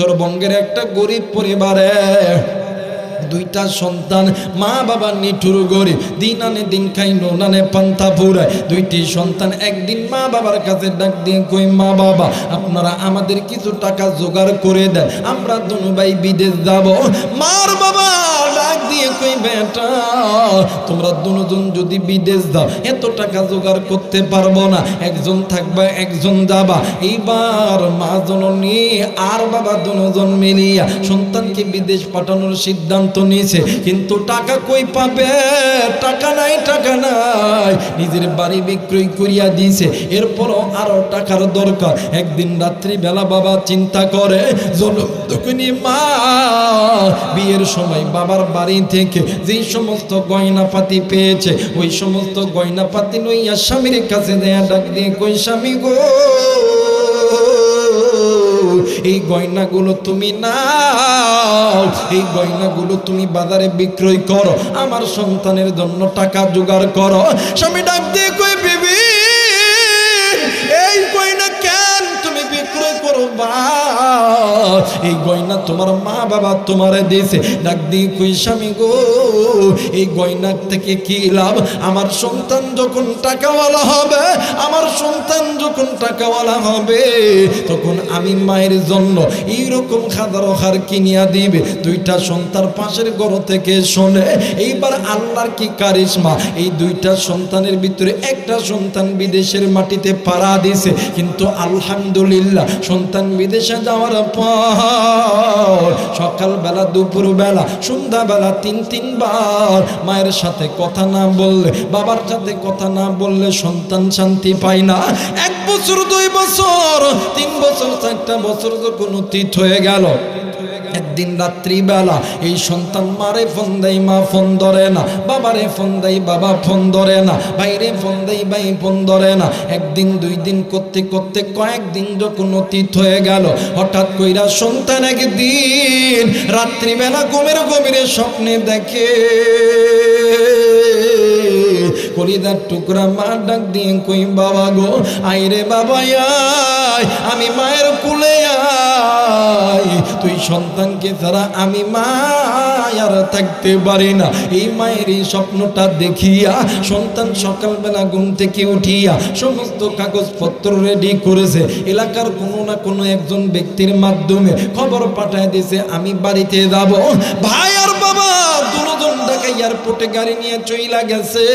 উত্তরবঙ্গের একটা গরিব পরিবারে দুইটা সন্তান, মা বাবা নিঠুর গরিব, দিন আনে দিন খাই নোনানে পান্তা ফুরায়। দুইটি সন্তান একদিন মা বাবার কাছে ডাক দিয়ে কই, মা বাবা আপনারা আমাদের কিছু টাকা জোগাড় করে দেন, আমরা দুনো ভাই বিদেশ যাব। মার বাবা ডাক দিয়ে কই, বেটা তোমরা দুজন যদি বিদেশ দাও এত টাকা জোগাড় করতে পারবো না, একজন থাকবা একজন যাবা। এইবার মা জননী আর বাবা দুজন মিলিয়া সন্তানকে বিদেশ পাঠানোর সিদ্ধান্ত নিয়েছে, কিন্তু টাকা কই পাবে? টাকা নাই, টাকা নাই। নিজের বাড়ি বিক্রয় করিয়া দিয়েছে, এরপরও আরো টাকার দরকার। একদিন রাত্রি বেলা বাবা চিন্তা করে, যখনই মা বিয়ের সময় বাবার বাড়ি থেকে যেই সমস্ত গয়নাপাতি পেয়েছে ওই সমস্ত গয়নাপাতি লইয়া স্বামীর কাছে দেয়া ডাক দিয়ে কই, স্বামী গো এই গয়নাগুলো তুমি নাও, এই গয়নাগুলো তুমি বাজারে বিক্রয় করো, আমার সন্তানের জন্য টাকা জোগাড় করো। স্বামী ডাক দিয়ে কই, বিবি এই গয়না কেন তুমি বিক্রয় করবা? এই গয়না তোমার মা বাবা তোমারে দিয়েছে। ডাক দিয়ে কই, স্বামী গো এই গয়না থেকে কি লাভ? আমার সন্তান যখন টাকাওয়ালা হবে, আমার সন্তান যখন টাকাওয়ালা হবে তখন আমি মায়ের জন্য এইরকম খাদারো হার কিনিয়া দিবে। দুইটা সন্তান পাশের ঘর থেকে শোনে। এইবার আল্লাহর কি কারিশমা, এই দুইটা সন্তানের ভিতরে একটা সন্তান বিদেশের মাটিতে পাড়া দিছে, কিন্তু আলহামদুলিল্লাহ সন্তান বিদেশে যাওয়ার পর সকালবেলা দুপুরবেলা সন্ধ্যাবেলা তিনবার মায়ের সাথে কথা না বললে, বাবার সাথে কথা না বললে সন্তান শান্তি পায় না। 1 বছর 2 বছর 3 বছর 4টা বছর যখন অতীত হয়ে গেল, একদিন রাত্রিবেলা এই সন্তান মারে ফোন দেয়, মা ফোন ধরে না, বাবারে ফোন দেয়, বাবা ফোন ধরে না, ভাইরে ফোন দেয়, ভাই ফোন ধরে না। একদিন 2 দিন করতে করতে কয়েকদিন যখন অতীত হয়ে গেল, হঠাৎ কইরা সন্তান একদিন রাত্রিবেলা গভীরে স্বপ্নে দেখে কলিজার টুকরা মা ডাক দিয়ে কই, বাবা গো আইরে বাবা আয়, আমি মায়ের কুলে আয়, তুই সন্তানকে ছাড়া আমি মা আর থাকতে পারি না। এই মায়ের এই স্বপ্নটা দেখিয়া সন্তান সকালবেলা ঘুম থেকে উঠিয়া সমস্ত কাগজপত্র রেডি করেছে, এলাকার কোনো না কোনো একজন ব্যক্তির মাধ্যমে খবর পাঠায় দিয়েছে আমি বাড়িতে যাব। ভাই আর বাবা দুজন ঢাকা এয়ারপোর্টে গাড়ি নিয়ে চইলা গেছে।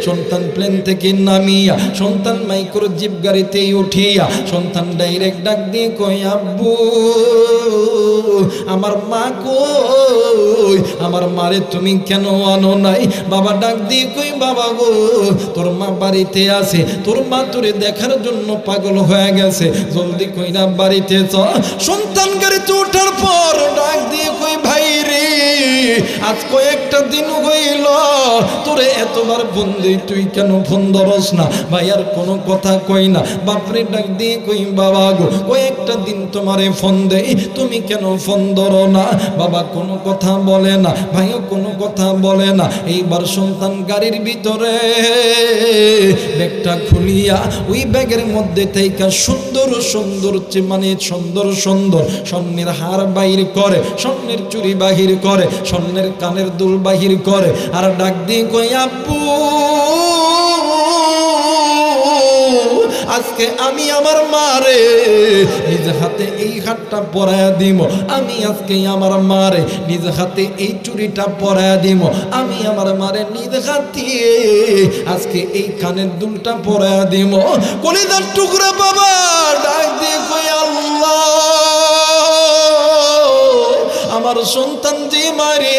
সন্তান প্লেন থেকে নামিয়া সন্তান মাইক্রো জিপ গাড়িতে উঠিয়া সন্তান ডাইরেক্ট ডাক দিয়ে কই, আব্বু আমার মা কই, আমার মারে তুমি কেন আনো নাই? বাবা ডাক দিয়ে কই, বাবা গো তোর মা বাড়িতে আছে, তোর মা তোরে দেখার জন্য পাগল হয়ে গেছে, জলদি কইরা বাড়িতে চল। সন্তান গাড়িতে ওঠার পর ডাক দিয়ে কই, ভাই রে আজ কয়েকটা দিন হইল তোরে এতবার ফোন দেই, তুই কেন ফোন ধরস না? ভাই আর কোনো কথা কই না। বাপরে ডাক দিয়ে কই, বাবা গো কয়েকটা দিন তোমারে ফোন দেই, তুমি কেন ফোন ধরো না? বাবা কোনো কথা বলে না, ভাইও কোনো কথা বলে না। এইবার সন্তান গাড়ির ভিতরে ব্যাগটা খুলিয়া ওই ব্যাগের মধ্যে থেকে সুন্দর সুন্দর মানে সুন্দর সুন্দর স্বর্ণের হার বাহির করে, স্বর্ণের চুড়ি বাহির করে, স্বর্ণের কানের দুল বাহির করে, আর ডাক দিয়ে কই, আব্বু আজকে আমি আমার মারে নিজ হাতে এই হাতটা পরায়া দিব, আমি আজকে আমার মারে নিজ হাতে এই চুড়িটা পরায়া দিব, আমি আমার মারে নিজ হাতে আজকে এই কানের দুলটা পরায়া দিব। কলিজার টুকরা বাবা ডাক দিয়ে কই, আল্লাহ আমার সন্তান যে মারে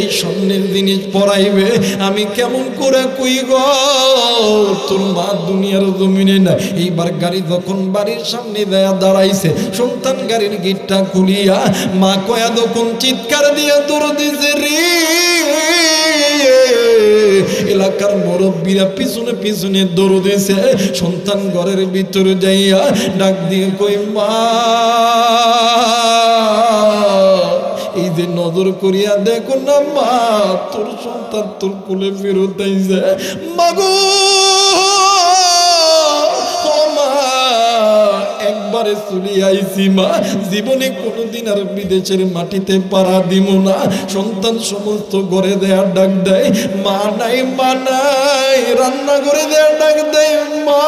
এই স্বর্ণের জিনিস পরাইবে, আমি কেমন করে কই গো, তোর মা দুনিয়ার জমিনে না। এইবার গাড়ি যখন বাড়ির সামনে দাঁড়াইছে, সন্তান গাড়ির গেটটা খুলিয়া মা কয়া তখন চিৎকার দিয়ে দৌড় দিছে রে। এলাকার মুরব্বীরা পিছনে পিছনে দৌড় দিছে। সন্তান ঘরের ভিতরে যাইয়া ডাক দিয়ে কই, মা এই যে নজর করিয়া দেখো না মা, তোর সন্তান তোর কোলে ফেরত আইছে। মাগো ও মা, 1 আব্বারে চলে আইছি মা, জীবনে কোনোদিন আর বিদেশের মাটিতে পাড়া দিব না। সন্তান সমস্ত ঘরে দেয়া ডাক দেয়, মা নাই মা নাই, রান্না করে দেয়া ডাক দেয়, মা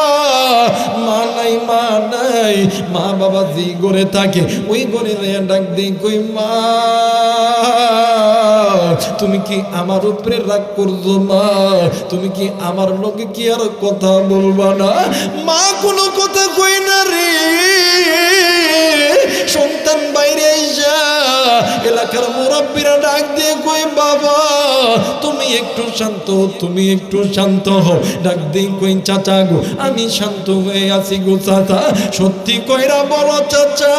মা নাই মা নাই। মা বাবা যে ঘরে থাকে ওই ঘরে দেয়া ডাক দেয়, কই মা তুমি কি আমার উপরে রাগ করছো মা? তুমি কি আমার লোকে কি আর কথা বলবা না? মা কোনো কথা কই না রে। সন্তান বাইরে এসা এলাকার মুরব্বীরা ডাক দিয়ে কই, বাবা তুমি একটু শান্ত হও, তুমি একটু শান্ত হও। ডাক দিয়ে কই, চাচা গো আমি শান্ত হয়ে আছি গো চাচা। সত্যি কইরা বলো চাচা,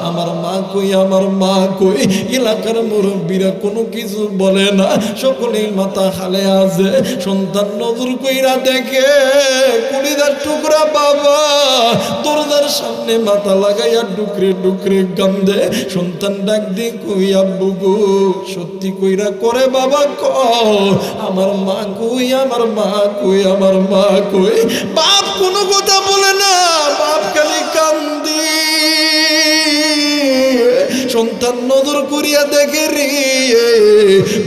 আমার মা কই, আমার মা কই? এলাকার মুরব্বীরা কোনো কিছু বলে না, সকলেই মাথা হালে আছে। সন্তান নজর কইরা দেখে কুড়িদার টুকরা বাবা দরজার সামনে মাথা লাগাইয়া ডুকরে ডুকরে কান্দে। সন্তান ডাক দিয়ে কই, আব্বু গো সত্যি কইরা করে বাবা ক, আমার মা কই, আমার মা কই, আমার মা কই? বাপ কোনো কথা বলে না, বাপ খালি কান্দি। সন্তান নজর করিয়া দেখে রে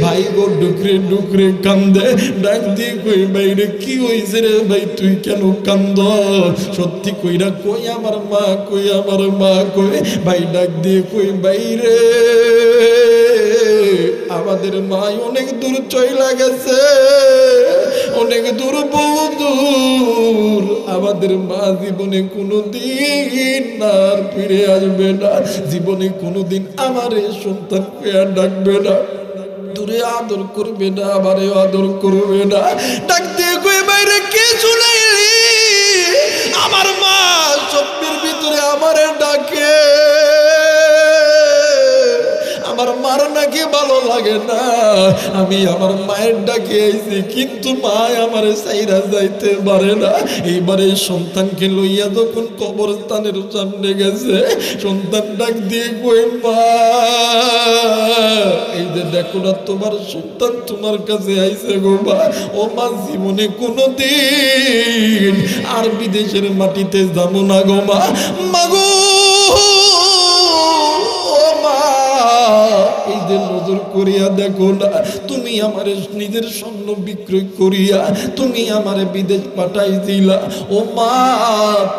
ভাই গো ডুকরে ডুকরে কান্দে। ডাক দিয়ে কই, ভাই রে কি হইছে রে ভাই, তুই কেন কান্দ? সত্যি কইরা কই, আমার মা কই, আমার মা কই? ভাই ডাক দিয়ে কই, ভাই রে আমাদের মা অনেক দূর চইলা গেছে, অনেক দূর, বহু দূর। আমাদের মা জীবনে কোনোদিন আর ফিরে আসবে না, জীবনে কোনোদিন আমার এই সন্তানকে আর ডাকবে না, দূরে আদর করবে না, আমারে আদর করবে না। ডাক দিয়ে কই, বাইরে কে শুনাইলি? আমার মা স্বপ্নের ভিতরে আমারে ডাকে। আমার মার নাকি ভালো লাগে না, আমি আমার মায়ের ডাকে আইছি, কিন্তু মা আমারে সাইরা যাইতে পারে না। এইবারে সন্তানকে লইয়া যখন কবরস্থানের সামনে গেছে, সন্তান ডাক দিয়ে কই, মা এই যে দেখো না তোমার সন্তান তোমার কাছে আইছে গো মা। ও মা জীবনে কোনোদিন আর বিদেশের মাটিতে যাবো না গো মা। মাগো এই যে নজর করিয়া দেখো না, তুমি আমার নিজের স্বর্ণ বিক্রয় করিয়া তুমি আমার বিদেশ পাঠাই দিলা। ও মা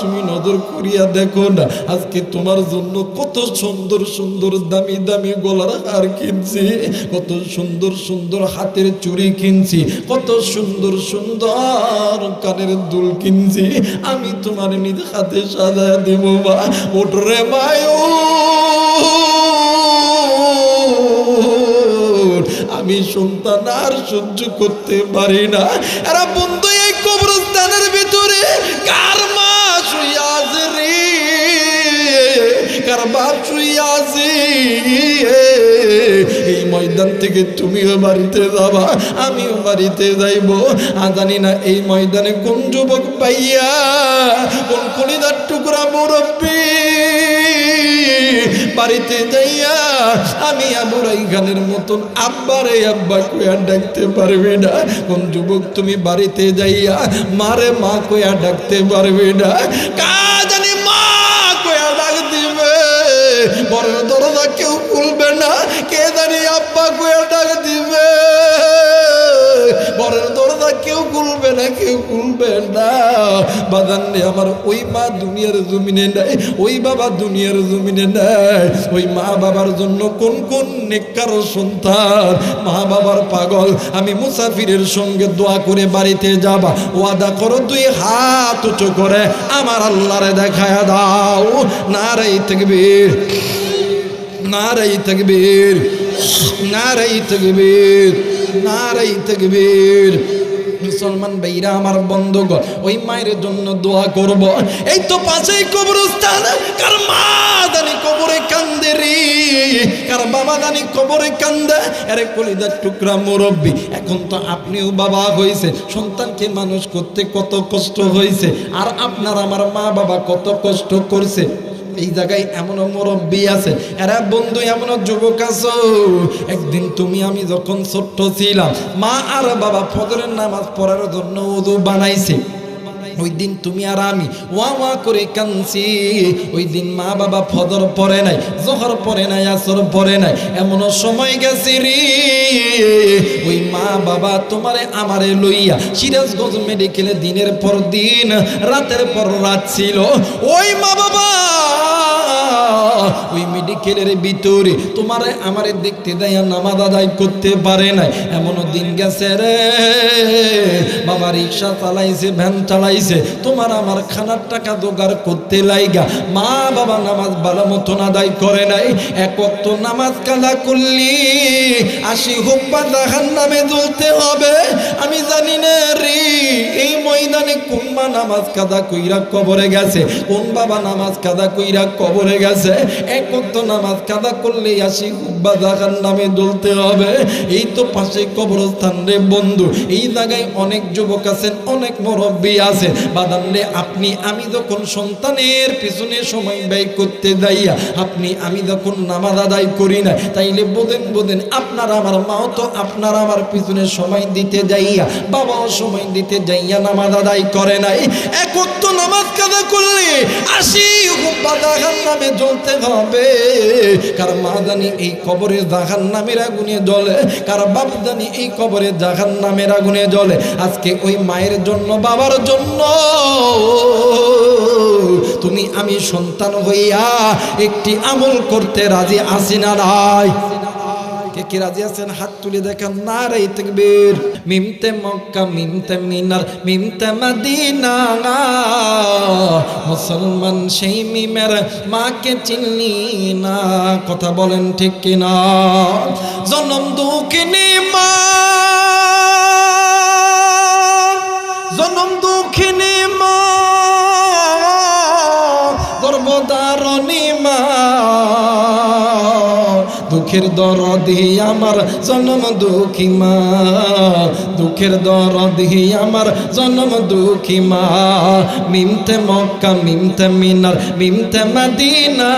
তুমি নজর করিয়া দেখো না, আজকে তোমার জন্য কত সুন্দর সুন্দর দামি দামি গলার হার কিনছি, কত সুন্দর সুন্দর হাতের চুড়ি কিনছি, কত সুন্দর সুন্দর কানের দুল কিনছি। আমি তোমার নিজ হাতে সাজায় দেব মা। ওঠরে মায়ো, আমি সন্তান আর সহ্য করতে পারি না। এরা বন্ধু এই কবরস্থানের ভিতরে কার মা শুইয়া আছে রে, কার বাপ শুইয়া আছে? এই ময়দান থেকে তুমিও বাড়িতে যাবা, আমিও বাড়িতে যাইব। জানি না এই ময়দানে কোন যুবক পাইয়া, কোন কলিদার টুকরা মুরব্বী বাড়িতে যাইয়া আমি আবুরাই গানের মতন আব্বারে আব্বা কইয়া ডাকতে পারবে না। কোন যুবক তুমি বাড়িতে যাইয়া মারে মা কইয়া ডাকতে পারবে না? কা জানি মা কইয়া ডাক দিবে, বড় দরজা কেউ খুলবে না, কে জানি আব্বা কইয়া ডাক দিবে, বড় দরজা কেউ খুলবে না, কেউ খুলবে না। বাজান রে আমার ওই মা দুনিয়ার জমিনে নাই, ওই বাবা দুনিয়ার জমিনে নাই। ওই মা বাবার জন্য কোন কোন নেককার সন্তান মা বাবার পাগল। আমি মুসাফিরের সঙ্গে দোয়া করে বাড়িতে যাবা, ওয়াদা করো তুই হাত উঁচু করে আমার আল্লাহরে দেখায়া দাও। নারে তাকবীর, নারে তাকবীর, নারে তাকবীর, নারে তাকবীর। মুসলমান ভাইরা আমার বন্ধুগণ, ওই মায়ের জন্য দোয়া করব। এই তো পাশেই কবরস্থান, কার মা জানি কবরে কান্দে রে, কার বাবা জানি কবরে কান্দে। আরে কলিজার টুকরা মুরব্বী, এখন তো আপনিও বাবা হয়েছে, সন্তানকে মানুষ করতে কত কষ্ট হয়েছে, আর আপনার আমার মা বাবা কত কষ্ট করছে। এই জায়গায় এমন মুরব্বী আছে, এরা বন্ধু এমন যুবক আছো। একদিন তুমি আমি যখন ছোট্ট ছিলাম, মা আর বাবা ফজরের নামাজ পড়ার জন্য ওযু বানাইছে। ওই দিন তুমি আর আমি ওয়া ওয়া করে কাঁদছি। ওই দিন মা বাবা ফজর পড়ে নাই, জোহর পড়ে নাই, আসর পড়ে নাই, এমনও সময় গেছে রে ওই মা বাবা তোমারে আমারে লইয়া সিরাজগঞ্জ মেডিকেলে দিনের পর দিন রাতের পর রাত ছিল। ওই মা বাবা ওই মেডিকেলের ভিতরে তোমারে আমারে দেখতে দেয়া নামাজ আদায় করতে পারে নাই, এমনও দিন গেছে রে বাবা রিক্সা চালাইছে, ভ্যান চালাইছে, তোমার আমার খানার টাকা জোগাড় করতে লাইগা মা বাবা নামাজ ভালো মতন আদায় করে নাই। এক ওয়াক্ত নামাজ কাজা করলি 80 হুব্বা জাহান্নামে জ্বলতে হবে। আমি জানি না রে এই ময়দানে কোন মা নামাজ কাজা কইরা কবরে গেছে, কোন বাবা নামাজ কাজা কইরা কবরে গেছে। এক ওয়াক্ত নামাজ কাজা করলে 80 হুব্বা জাহান্নামে জ্বলতে হবে। এই তো পাশে কবরস্থান রে বন্ধু, এই জায়গায় অনেক যুবক আছেন, অনেক মুরব্বী আছে। বাদান রে আপনি আমি যখন সন্তানের পিছনে সময় ব্যয় করতে যাইয়া আপনি আমি যখন নামাজ আদায় করি না, তাইলে বোঝেন আপনার আমার মাও তো আপনার আমার পিছনে সময় দিতে যাইয়া, বাবাও সময় দিতে যাইয়া নামাজ আদায় করে নাই। এক ওয়াক্ত নামাজ কাজা করলে 80 হুব্বা জাহান্নামে জ্বলতে হবে। কার মা জানি এই কবরে জাহান্নামের আগুনে জ্বলে, কার বাপ জানি এই কবরে জাহান্নামের আগুনে জ্বলে। আজকে ওই মায়ের জন্য বাবার জন্য তুমি আমি সন্তান হইয়া একটি আমল করতে রাজি আছি না নাই? কে কে রাজি আছেন হাত তুলে দেখান। নারে তাকবীর। মিমতে মক্কা, মিমতে মিনার, মিমতে মদিনা, মুসলমান সেই মিমের মাকে চিনলি না। কথা বলেন ঠিক কিনা? জনম দুঃখিনী মা, জনম দুঃখিনী মা, গর্ভধারণী মা, দুঃখের দরদি আমার জনম দুঃখী মা, দুঃখের দরদি আমার জনম দুঃখী মা। মিমতে মক্কা, মিমতে মিনার, মিমতে মদিনা,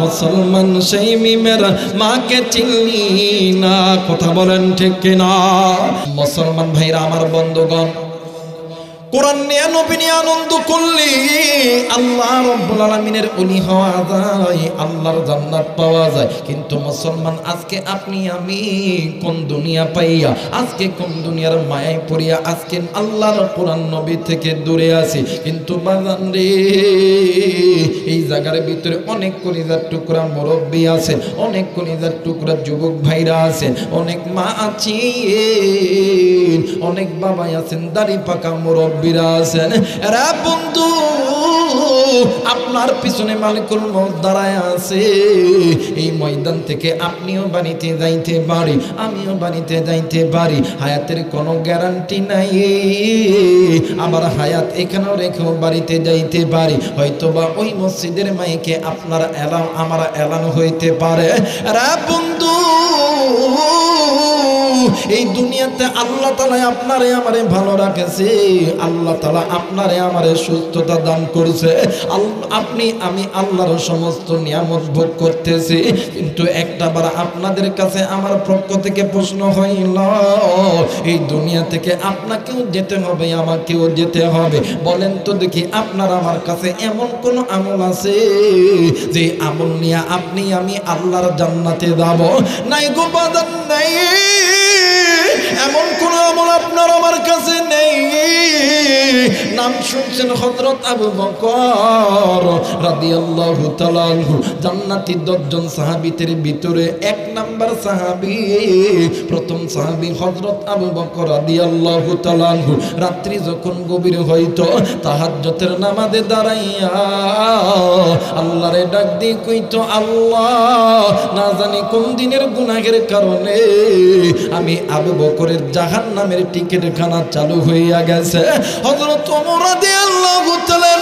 মুসলমান সেই মিমের মাকে চিনলি না। কথা বলেন ঠিক কিনা? মুসলমান ভাইরা আমার বন্ধুগণ, কোরআন নিয়ে নবী নিয়ে আনন্দ করলে আল্লাহ রাব্বুল আলামিনের ওলি হওয়া যায়, আল্লাহর জান্নাত পাওয়া যায়। কিন্তু মুসলমান আজকে আপনি আমি কোন দুনিয়া পাইয়া, আজকে কোন দুনিয়ার মায়ায় পড়িয়া আজকে আল্লাহর কোরআন নবী থেকে দূরে আছি। কিন্তু বাজান রে এই জায়গার ভিতরে অনেক কলিজার টুকরা মুরব্বী আছে, অনেক কলিজার টুকরা যুবক ভাইরা আছে, অনেক মা আছে, অনেক বাবা আছেন, দাড়ি পাকা মুরব্বী আছেন। এরা বন্ধু আপনার পিছনে মালিকুল মউত দাঁড়ায় আছে। এই ময়দান থেকে আপনিও বাড়িতে যাইতে পারি, আমিও বাড়িতে যাইতে পারি। হায়াতের কোনো গ্যারান্টি নাই, আবার হায়াত এখানেও রেখেও বাড়িতে যাইতে পারি। হয়তোবা ওই মসজিদের মাইকে আপনার এলান আমার এলান হইতে পারে। এরা বন্ধু এই দুনিয়াতে আল্লাহ তাআলা আপনারে আমারে ভালো রাখেছে, আল্লাহ তাআলা আপনারে আমারে সুস্থতা দান করছে, আপনি আমি আল্লাহর সমস্ত নিয়ামত ভোগ করতেছি। কিন্তু একটাবার আপনাদের কাছে আমার পক্ষ থেকে প্রশ্ন হইল, এই দুনিয়া থেকে আপনাকেও যেতে হবে, আমাকেও যেতে হবে। বলেন তো দেখি আপনার আমার কাছে এমন কোন আমল আছে যে আমল নিয়ে আপনি আমি আল্লাহর জান্নাতে যাব? নাই গো বাজান, নাই। এমন কোন আমল আপনার আমার কাছে নেই। নাম শুনছেন হযরত আবু বকর রাদিয়াল্লাহু তাআলা আনহু, জান্নাতি 10 জন সাহাবীদের ভিতরে 1 নাম্বার সাহাবী, প্রথম সাহাবী হযরত আবু বকর রাদিয়াল্লাহু তাআলা আনহু। রাত্রি যখন গভীর হইতো তাহাজ্জুদের নামাজে দাঁড়াইয়া আল্লাহরে ডাক দিয়ে কইতো, আল্লাহ না জানি কোন দিনের গুনাহের কারণে আমি আবু বকরের জাহান্নামের টিকিট খানা চালু হইয়া গেছে। হযরত ওমর রাদিয়াল্লাহু তাআলা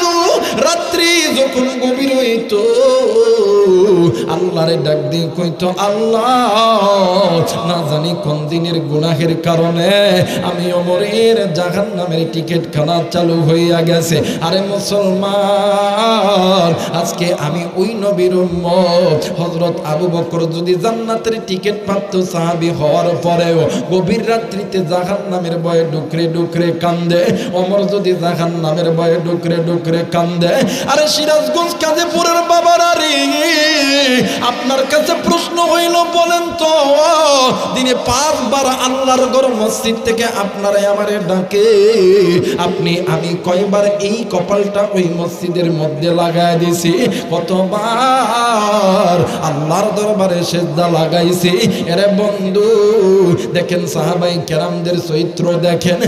রাত্রি যখন গভীর হইতো আল্লাহরে ডাক দিয়ে কইতো আল্লাহ না জানি কোন দিনের গুনাহের কারণে আমি ওমরের জাহান্নামের টিকিট খানা চালু হইয়া গেছে। আরে মুসলমান, আজকে আমি ওই নবীর উম্মত হযরত আবু বকর যদি জান্নাতের টিকিট প্রাপ্ত সাহাবী হওয়ার পরেও গভীর রাত্রিতে জাহান্নামের ভয়ে ডুকরে ডুকরে কান্দে, ওমর যদি জাহান্নামের ভয়ে ডুকরে ডুকরে কান্দে। আরে সিরাজগঞ্জ কাজীপুরের বাবারা রে, আপনার কাছে প্রশ্ন হইল, বলেন তো দিনে 5 বার আল্লাহর ঘর মসজিদ থেকে আপনারা আমারে ডাকে, আমি কয়বার এই কপালটা ওই মসজিদের মধ্যে লাগায় দিছি, কতবার আল্লাহর দরবারে সিজদা লাগাইছি। এরে বন্ধু, দেখেন সাহাবায়ে কেরামদের চরিত্র দেখেন,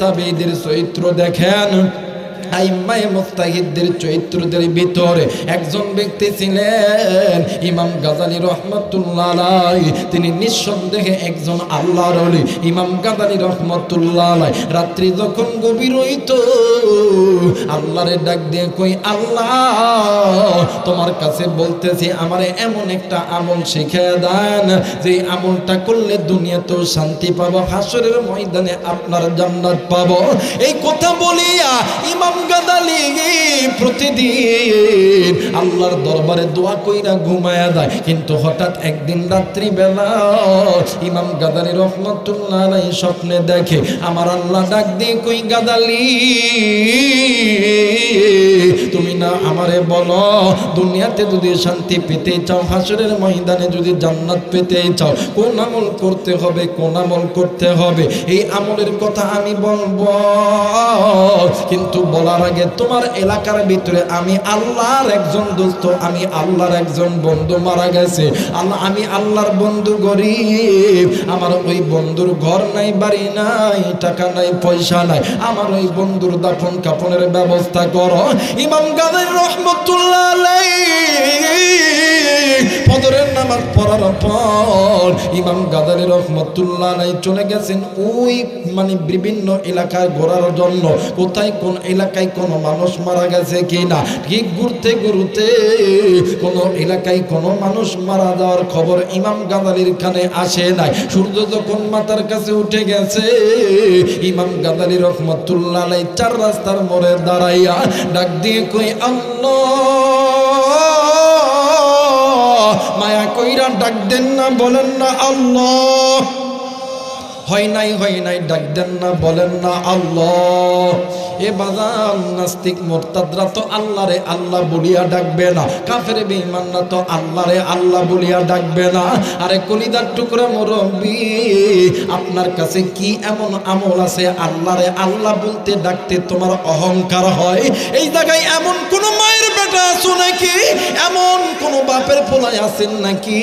তাবেঈদের চরিত্র দেখেন, আইম্মায়ে মুজতাহিদদের চরিত্রদের ভিতরে একজন ব্যক্তি ছিলেন ইমাম গাযালী রাহমাতুল্লাহ আলাইহি। তিনি নিঃসন্দেহে একজন আল্লাহর ওলি। ইমাম গাযালী রাহমাতুল্লাহ আলাইহি রাত্রি যখন গভীর হইত আল্লাহরে ডাক দিয়ে কই, আল্লাহ তোমার কাছে বলতেছি আমারে এমন একটা আমল শিখিয়ে দেন যে আমলটা করলে দুনিয়াতেও শান্তি পাবো, হাসরের ময়দানে আপনার জান্নাত পাবো। এই কথা বলিয়া ইমাম গাযালী প্রতিদিন আল্লাহর দরবারে দোয়া কইরা ঘুমায়া যায়। কিন্তু হঠাৎ একদিন রাত্রি বেলা ইমাম গাযালী রাহমাতুল্লাহ আলাইহি স্বপ্নে দেখে, আমার আল্লাহ ডাক দিয়ে কই, গাযালী তুমি না আমারে বলো দুনিয়াতে যদি শান্তি পেতে চাও, হাসরের ময়দানে যদি জান্নাত পেতে চাও, কোন আমল করতে হবে, কোন আমল করতে হবে? এই আমলের কথা আমি বলবো, কিন্তু বলার আগে তোমার এলাকার ভিতরে আমি আল্লাহর একজন দোস্ত, আমি আল্লাহর একজন বন্ধু মারা গেছে। আমি আল্লাহর বন্ধু গরিব, আমার ওই বন্ধুর ঘর নাই, বাড়ি নাই, টাকা নাই, পয়সা নাই, আমার ওই বন্ধুর দাফন কাফনের ব্যবস্থা করো। ইমাম গাযালী রাহমাতুল্লাহ আলাইহি ফজরের নামাজ পড়ার পর ইমাম গাযালী রাহমাতুল্লাহ আলাইহি চলে গেছেন ওই বিভিন্ন এলাকায় ঘোরার জন্য, কোথায় কোন এলাকায় কোন মানুষ মারা গেছে কিনা। ঠিক ঘুরতে ঘুরতে কোন এলাকায় কোন মানুষ মারা যাওয়ার খবর ইমাম গাযালীর কানে আসে নাই। সূর্য যখন মাথার কাছে উঠে গেছে, ইমাম গাযালী রাহমাতুল্লাহ আলাইহি 4 রাস্তার মোড়ে দাঁড়াইয়া ডাক দিয়ে কই, আল্লাহ, মায়া কইরা ডাক দেন না, বলেন না আল্লাহ। হয় নাই ডাক দেন না, বলেন না আল্লাহ। এ বাজান, নাস্তিক মুরতাদরা তো আল্লাহরে আল্লাহ বলিয়া ডাকবে না, কাফের বেঈমানরা তো আল্লাহরে আল্লাহ বলিয়া ডাকবে না। আরে কলিদার টুকরা মুরব্বি, আপনার কাছে কি এমন আমল আছে আল্লাহরে আল্লাহ বলতে ডাকতে তোমার অহংকার হয়? এই জায়গায় এমন কোন মায়ের বেটা আছো নাকি, এমন কোন বাপের পোলাই আছেন নাকি?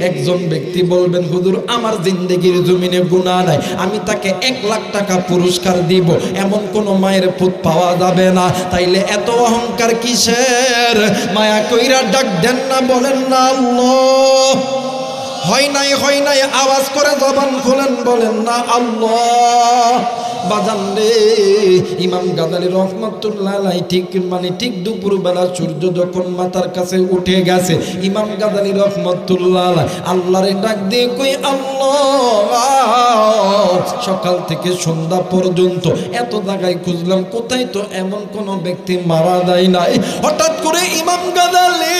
একজন ব্যক্তি বলবেন, হুজুর আমার জিন্দেগির জমিনে গুনাহ নাই, আমি তাকে 1 লাখ টাকা পুরস্কার দিব, এমন কোন মায়ের পুত পাওয়া যাবে না। তাইলে এত অহংকার কিসের? মায়া কইরা ডাক দেন না, বলেন না আল্লাহ। হয় নাই আওয়াজ করে জবান খোলেন, বলেন না আল্লাহ। বাজান রে, ইমাম গাযালী রাহমাতুল্লাহ আলাইহি ঠিক দুপুরবেলা সূর্য যখন মাথার কাছে উঠে গেছে, ইমাম গাযালী রাহমাতুল্লাহ আলাইহি আল্লাহরে ডাক দিয়ে কই, আল্লাহ, সকাল থেকে সন্ধ্যা পর্যন্ত এত জায়গায় খুঁজলাম, কোথায় তো এমন কোন ব্যক্তি মারা যায় নাই। হঠাৎ করে ইমাম গাযালী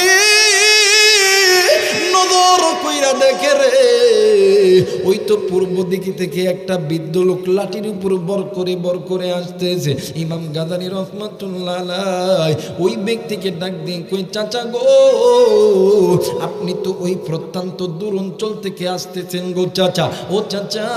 নজর কইরা দেখে রে, ওই তো পূর্ব দিকে থেকে একটা বৃদ্ধ লোক লাঠির উপর বর করে আসতেছে। ইমাম গাযালী রাহমাতুল্লাহ আলাইহি ওই ব্যক্তিকে ডাক দিয়ে কই, চাচা গো, আপনি তো ওই প্রত্যন্ত দূর অঞ্চল থেকে আসতেছেন গো চাচা। ও চাচা,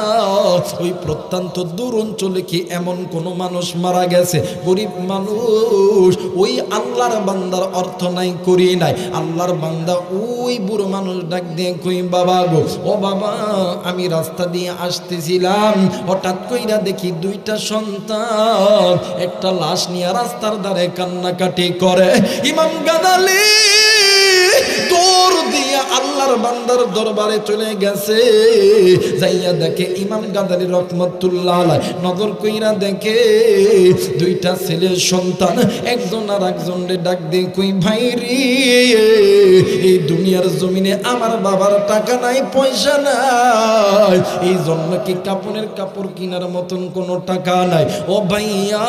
ওই প্রত্যন্ত দূর অঞ্চলে কি এমন কোন মানুষ মারা গেছে? গরিব মানুষ, ওই আল্লাহর বান্দার অর্থ নাই করি নাই, আল্লাহর বান্দা ওই বুড়ো মানুষ ডাক দিয়ে কই, বাবা গো, ও বাবা, আমি রাস্তা দিয়ে আসতেছিলাম, হঠাৎ কইরা দেখি 2টা সন্তান একটা লাশ নিয়ে রাস্তার ধারে কান্নাকাটি করে। ইমাম গাযালী দৌড় দিয়া আল্লাহর বান্দার দরবারে চলে গেছে। যাইয়া দেখে ইমাম গাদালি রহমাতুল্লাহ আলাইহি নজর কইরা দেখে দুইটা ছেলের সন্তান, একজন আর একজনরে ডাক দিয়ে কই ভাই রে, এই দুনিয়ার জমিনে আমার বাবার টাকা নাই, পয়সা নাই, এই জন্য কি কাপড়ের কাপড় কেনার মতন কোনো টাকা নাই। ও ভাইয়া,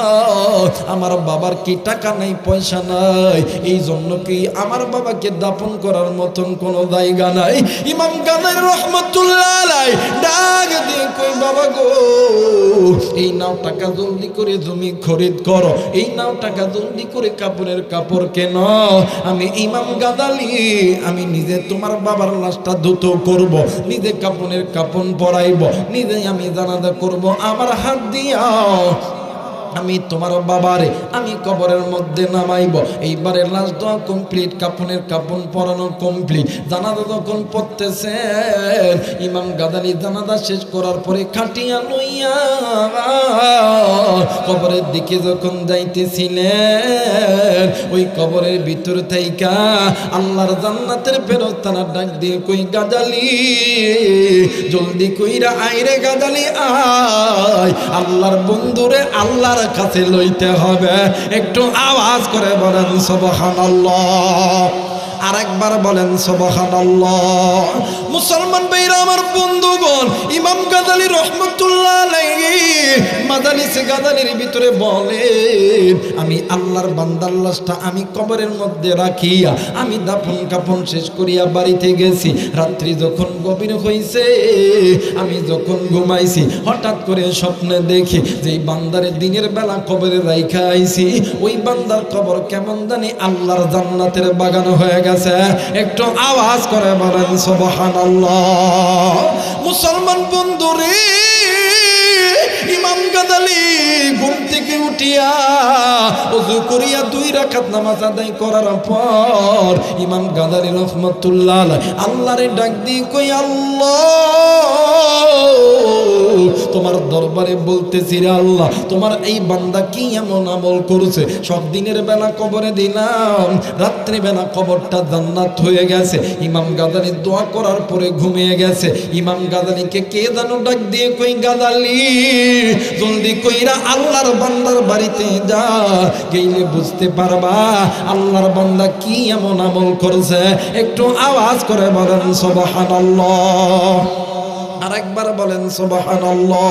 আমার বাবার কি টাকা নাই, পয়সা নাই, এই জন্য কি আমার বাবাকে দাফন করার মতন কোনো জায়গা নাই। ইমাম গাদালি রহমাতুল্লাহ আলাইহি ডাক দিয়ে কই বাবা গো, এই নাও টাকা, জলদি করে জমি খরিদ করো, এই নাও টাকা, জলদি করে কাপড়ের কাপড় কেন, আমি ইমাম গাদালি আমি নিজে তোমার বাবার লাশটা ধুত করব, নিজে কাপড়ের কাপড় পরাইব, নিজে আমি জানাজা করব, আমার হাত দিয়া আমি তোমার বাবারে আমি কবরের মধ্যে নামাইব। এইবারে লাশ দেওয়া কমপ্লিট, কাফনের কাফন পরানো কমপ্লিট, জানাজা যখন পড়তেছে ইমাম গাদালি জানাজা শেষ করার পরে খাটিয়া লইয়া কবরের দিকে যখন যাইতেছিলেন, ওই কবরের ভিতর থেকে আল্লাহর জান্নাতের ফেরেশতারা ডাক দিয়ে কই গাদালি জলদি কইরা আইরে গাদালি আয়, আল্লাহর বন্ধুরে আল্লাহর কাছে লইতে হবে। একটু আওয়াজ করে বলেন সুবহানাল্লাহ, আরেকবার বলেন সুবহানাল্লাহ। মুসলমান ভাইরা আমার বন্ধুগণ, ইমাম গাদালি রহমাতুল্লাহ আলাইহি মাদালিসে গাদালির ভিতরে বলেন, আমি আল্লাহর বান্দার লাশটা আমি কবরের মধ্যে রাখিয়া আমি দাফন কাফন শেষ করিয়া বাড়িতে গেছি। রাত্রি যখন গভীর হইছে, আমি যখন ঘুমাইছি, হঠাৎ করে স্বপ্নে দেখি যে বান্দারে দিনের বেলা কবরে রাইখা আইছি, ওই বান্দার কবর কেমন জানি আল্লাহর জান্নাতের বাগান হয়ে গেছে। একটু আওয়াজ করে বলেন সুবহানাল্লাহ। মুসলমান বন্ধুরে, ইমাম গাদালি ঘুম থেকে উঠিয়া ওযু করিয়া 2 রাকাত নামাজ আদায় করার পর ইমাম গাদালি রহমাতুল্লাহ আলাইহি আল্লাহরে ডাক দিয়ে কই, আল্লাহ তোমার দরবারে বলতেছি রে আল্লাহ, তোমার এই বান্দা কি এমন আমল করছে, সব দিনের বেলা কবরে দিলাম, রাত্রি বেলা কবরটা জান্নাত হয়ে গেছে। ইমাম গাদালি দোয়া করার পরে ঘুমিয়ে গেছে। ইমাম গাদালিকে কে জানো ডাক দিয়ে কই, গাদালি জলদি কইরা আল্লাহর বান্দার বাড়িতে যা, গেলে বুঝতে পারবা আল্লাহর বান্দা কি এমন আমল করছে। একটু আওয়াজ করে বলেন সুবহানাল্লাহ, আরেকবার বলেন সুবহানাল্লাহ।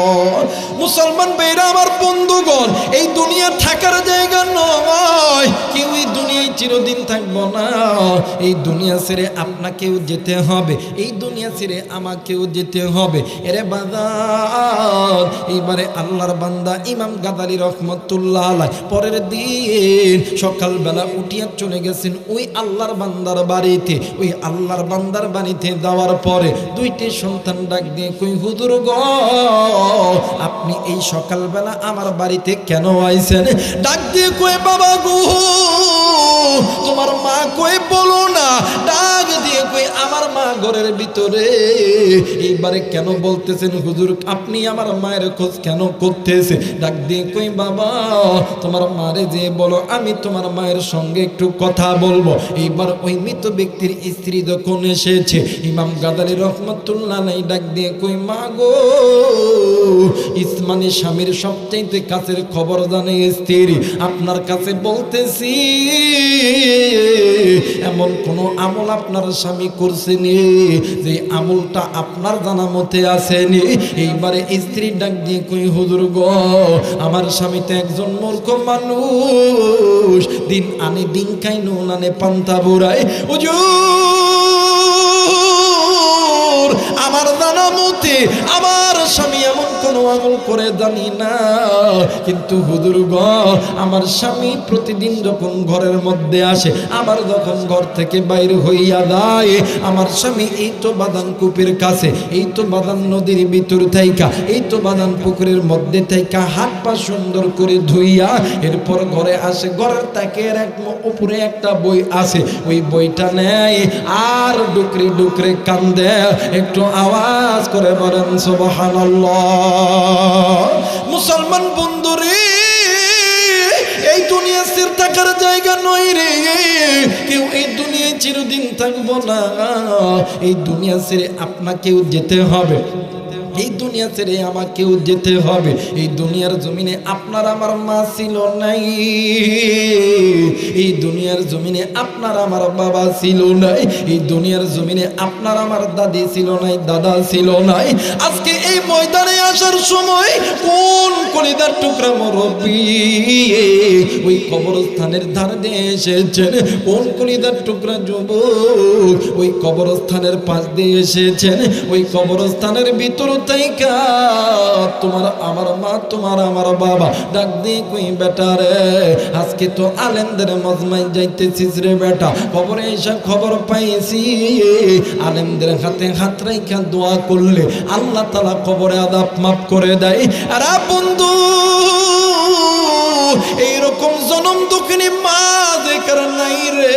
মুসলমান ভাইরা আমার বন্ধুগণ, এই দুনিয়া থাকার জায়গা নয়, কেউ এই দুনিয়ায় চিরদিন থাকবো না। এই দুনিয়া ছেড়ে আপনাকেও যেতে হবে, এই দুনিয়া ছেড়ে আমাকেও যেতে হবে। এরে বাজার, এইবারে আল্লাহর বান্দা ইমাম গাদালি রহমাতুল্লাহ আলাইহি পরের দিন সকালবেলা উঠিয়া চলে গেছেন ওই আল্লাহর বান্দার বাড়িতে। ওই আল্লাহর বান্দার বাড়িতে যাওয়ার পরে 2টি সন্তান ডাক দিয়ে কই, হুজুর গো, আপনি এই সকালবেলা আমার বাড়িতে কেন আইছেন? ডাক দিয়ে কই, বাবা গো, তোমার মা কই বলো না। ডাক দিয়ে কই, আমার মা ঘরের ভিতরে। এইবারে কেন বলতেছেন হুজুর, আপনি আমার মায়ের খোঁজ কেন করতেছে? ডাক দিয়ে কই, বাবা তোমার মারে যে বলো আমি তোমার মায়ের সঙ্গে একটু কথা বলবো। এইবার ওই মৃত ব্যক্তির স্ত্রী যখন এসেছে, ইমাম গাদালি রহমাতুল্লাহ আলাইহি ডাক দিয়ে কই, মা গো, ইসমানি স্বামীর সবচেয়ে কাছের খবর জানে স্ত্রী, আপনার কাছে বলতেছি এমন কোন আমল আপনার স্বামী করছেনি যে আমলটা আপনার জানা মতে আসেনি? এইবারে স্ত্রী ডাক দিয়ে কই, হুজুর গো, আমার স্বামী তো একজন মূর্খ মানুষ, দিন আনে দিন খাই, নুন আনে পান্তা বুড়ায়। হুজুর, আমার জানা মতে আমার স্বামী এমন কোনো আমল করে জানি না, কিন্তু হুজুর গো, আমার স্বামী প্রতিদিন যখন ঘরের মধ্যে আসে, আবার যখন ঘর থেকে বাইর হইয়া যায়, আমার স্বামী এই তো বাদান কূপের কাছে, এই তো বাদান নদীর ভিতর থাইকা, এই তো বাদান পুকুরের মধ্যে থাইকা হাত পা সুন্দর করে ধুইয়া এরপর ঘরে আসে। ঘরের তাকের উপরে একটা বই আছে, ওই বইটা নেয় আর ডুকরে ডুকরে কান্দে। একটু আওয়াজ করে বলেন সুবহানাল্লাহ। মুসলমান বন্ধুরে, এই দুনিয়া স্থির থাকার জায়গা নয় রে, কেউ এই দুনিয়ায় চিরদিন থাকবো না। এই দুনিয়া ছেড়ে আপনাকেও যেতে হবে, এই দুনিয়া ছেড়ে আমাকেও যেতে হবে। এই দুনিয়ার জমিনে আপনার আমার মা ছিল নাই, এই দুনিয়ার জমিনে আপনার আমার বাবা ছিল নাই, এই দুনিয়ার জমিনে আপনার আমার দাদি ছিল নাই, দাদা ছিল নাই। আজকে এই ময়দানে আসার সময় কোন কলিদার টুকরা মুরব্বি ওই কবরস্থানের ধার দিয়ে এসেছেন, কোন কলিদার টুকরা যুবক ওই কবরস্থানের পাশ দিয়ে এসেছেন। ওই কবরস্থানের ভিতর থেকে তোমার আমার মা, তোমার আমার বাবা ডাক দিয়ে কই বেটা রে, আজকে তো আলেমদের মজমাই যাইতেছিস রে বেটা, খবরে এসে খবর পাইছি আলেমদের হাতে হাত রাইখা দোয়া করলে আল্লাহ তাআলা কবরে আযাব মাফ করে দেয়। আর বন্ধু এইরকম জনম দুঃখিনী মা যেকার নাই রে,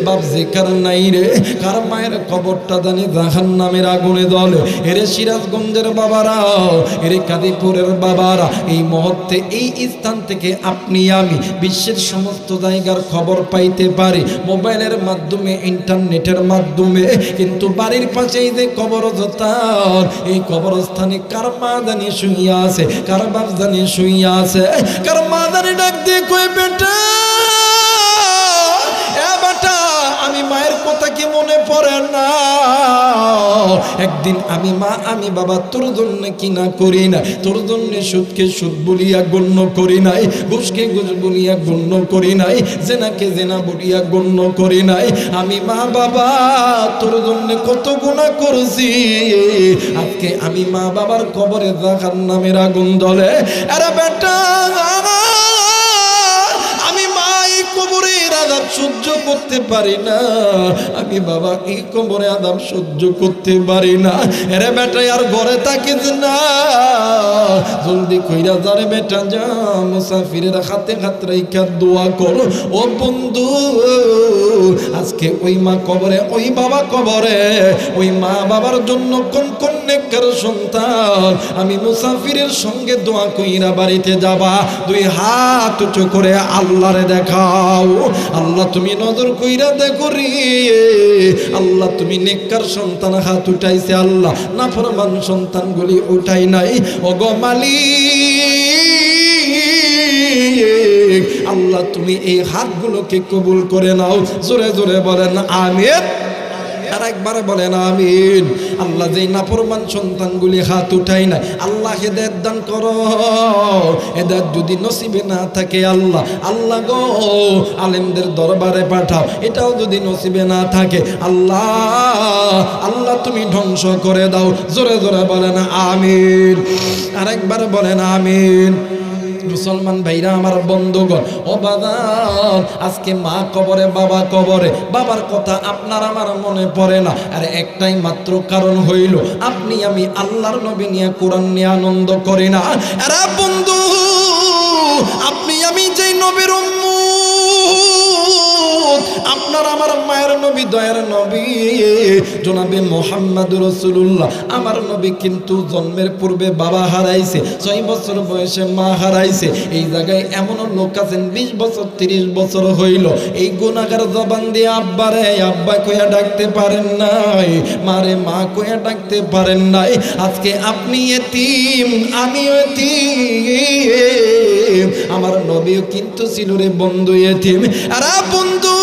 বাপ যেকার নাই রে, কার মায়ের কবরটা জানি জাহান্নামের আগুনে জ্বলে। এরে সিরাজগঞ্জের বাবারা, এরে কাদিপুরের বাবারা, এই মুহূর্তে এই স্থান থেকে আপনি আমি বিশ্বের সমস্ত জায়গার খবর পাইতে পারি মোবাইলের মাধ্যমে, ইন্টারনেটের মাধ্যমে। কিন্তু বাড়ির পাশেই যে কবরস্থান, এই কবরস্থানে কার মা জানি শুইয়া আছে, কার বাপ জানি শুইয়া আছে, কার মা জানি ডাক দিয়ে কই বেটা, আমি মায়ের কথা কি মনে পড়ে না? একদিন আমি মা আমি বাবা তোর জন্য কি না করি না, তোর জন্য সুদকে সুদ বলিয়া গণ্য করি নাই, ঘুষকে ঘুষ বলিয়া গণ্য করি নাই, জেনাকে জেনা বলিয়া গণ্য করি নাই। আমি মা বাবা তোর জন্য কত গুনাহ করছি, আজকে আমি মা বাবার কবরে জাহান্নামের আগুন জ্বলে। আরে বেটা কবরের আযাব সহ্য করতে পারি না, আমি বাবা এই কবরে আযাব সহ্য করতে পারি না। আরে বেটা আর ঘরে থাকিস না, জলদি কইরা যারে বেটা যা, মুসাফিরের হাতে হাত রাইখা দোয়া করো। ও বন্ধু আজকে ওই মা কবরে, ওই বাবা কবরে, ওই মা বাবার জন্য কোন কোন নেককার সন্তান আমি মুসাফিরের সঙ্গে দোয়া কইরা বাড়িতে যাবা, দুই হাত উঁচু করে আল্লাহরে দেখাও। আল্লাহ তুমি নজর কইরা দেখো রে, আল্লাহ তুমি নেককার সন্তান হাত উঠাইছে, আল্লাহ নাফরমান সন্তানগুলি উঠাই নাই। ওগো মালিক আল্লাহ তুমি এই হাতগুলোকে কবুল করে নাও। জোরে জোরে বলেন আমিন, আর একবার বলেন আমিন। আল্লাহ যেই নাফরমান সন্তানগুলি হাত উঠাই না, আল্লাহ হেদায়েত দান করো। হেদায়েত যদি নসিবে না থাকে আল্লাহ, আল্লাহ গো আলেমদের দরবারে পাঠাও। এটাও যদি নসিবে না থাকে আল্লাহ, আল্লাহ তুমি ধ্বংস করে দাও। জোরে জোরে বলেন আমিন, আর একবার বলেন আমিন। মুসলমান ভাইরা আমার বন্ধুগণ, ও বাজান আজকে মা কবরে, বাবা কবরে, বাবার কথা আপনার আমার মনে পড়ে না। আর একটাই মাত্র কারণ হইল আপনি আমি আল্লাহর নবী নিয়ে, কোরআন নিয়ে আনন্দ করি না। আরে বন্ধু আপনি আমি যেই নবীর উম্মত, আপনার আমার মায়ের নবী, দয়ার নবী জনাবে মুহাম্মদুর রাসূলুল্লাহ, আমার নবী কিন্তু জন্মের পূর্বে বাবা হারাইছে, 6 বছর বয়সে মা হারাইছে। এই জায়গায় এমন লোক আছেন 20 বছর 30 বছর হইল এই গুনাহগার জবান দিয়ে আব্বারে আব্বা কইয়া ডাকতে পারেন নাই, মারে মা কইয়া ডাকতে পারেন নাই। আজকে আপনি এতিম, আমিও এতিম, আমার নবীও কিন্তু ছিল রে বন্ধু এতিম। আরে বন্ধু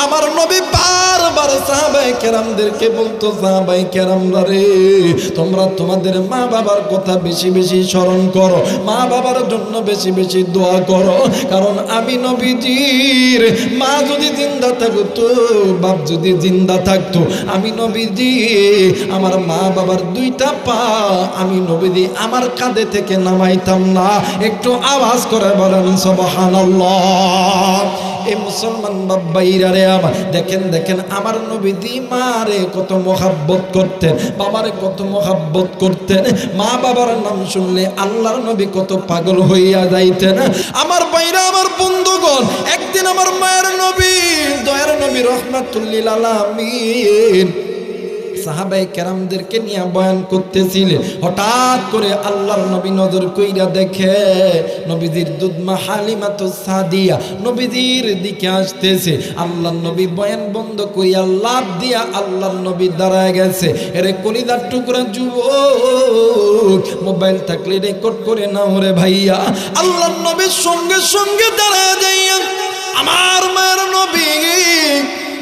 আমার নবী বারবার সাহাবায়ে কেরামদেরকে বলতো, সাহাবায়ে কেরামরা রে তোমরা তোমাদের মা বাবার কথা বেশি বেশি স্মরণ করো, মা বাবার জন্য বেশি বেশি দোয়া করো। কারণ আমি নবীজির মা যদি জিন্দা থাকতো, বাপ যদি জিন্দা থাকতো, আমি নবীজি আমার মা বাবার 2টা পা আমি নবীজি আমার কাঁধে থেকে নামাইতাম না। একটু আওয়াজ করে বলেন সুবহানাল্লাহ। এই মুসলমান বাবাইরা রে আমার দেখেন দেখেন আমার নবীজি মারে কত মহব্বত করতেন, বাবারে কত মহব্বত করতেন। মা বাবার নাম শুনলে আল্লাহর নবী কত পাগল হইয়া যাইতেন। আমার বাইরা আমার বন্ধুগণ, একদিন আমার মায়ের নবী, দয়ার নবী রহমাতুল লিল আলামিন সাহাবায়ে কেরামদেরকে নিয়ে বয়ান করতেছিলেন। হঠাৎ করে আল্লাহর নবী নজর কইরা দেখে নবীজির দুধমা হালিমাতুস সাদিয়া নবীজির দিকে আসতেছে। আল্লাহর নবী বয়ান বন্ধ কইরা লাফ দিয়া আল্লাহর নবী দাঁড়ায় গেছে। এরে কলিজার টুকরা যুবক, মোবাইল থাকলে রেকর্ড করে নাও রে ভাইয়া। আল্লাহর নবীর সঙ্গে সঙ্গে দাঁড়ায় যাইয়া আমার মায়ের নবী,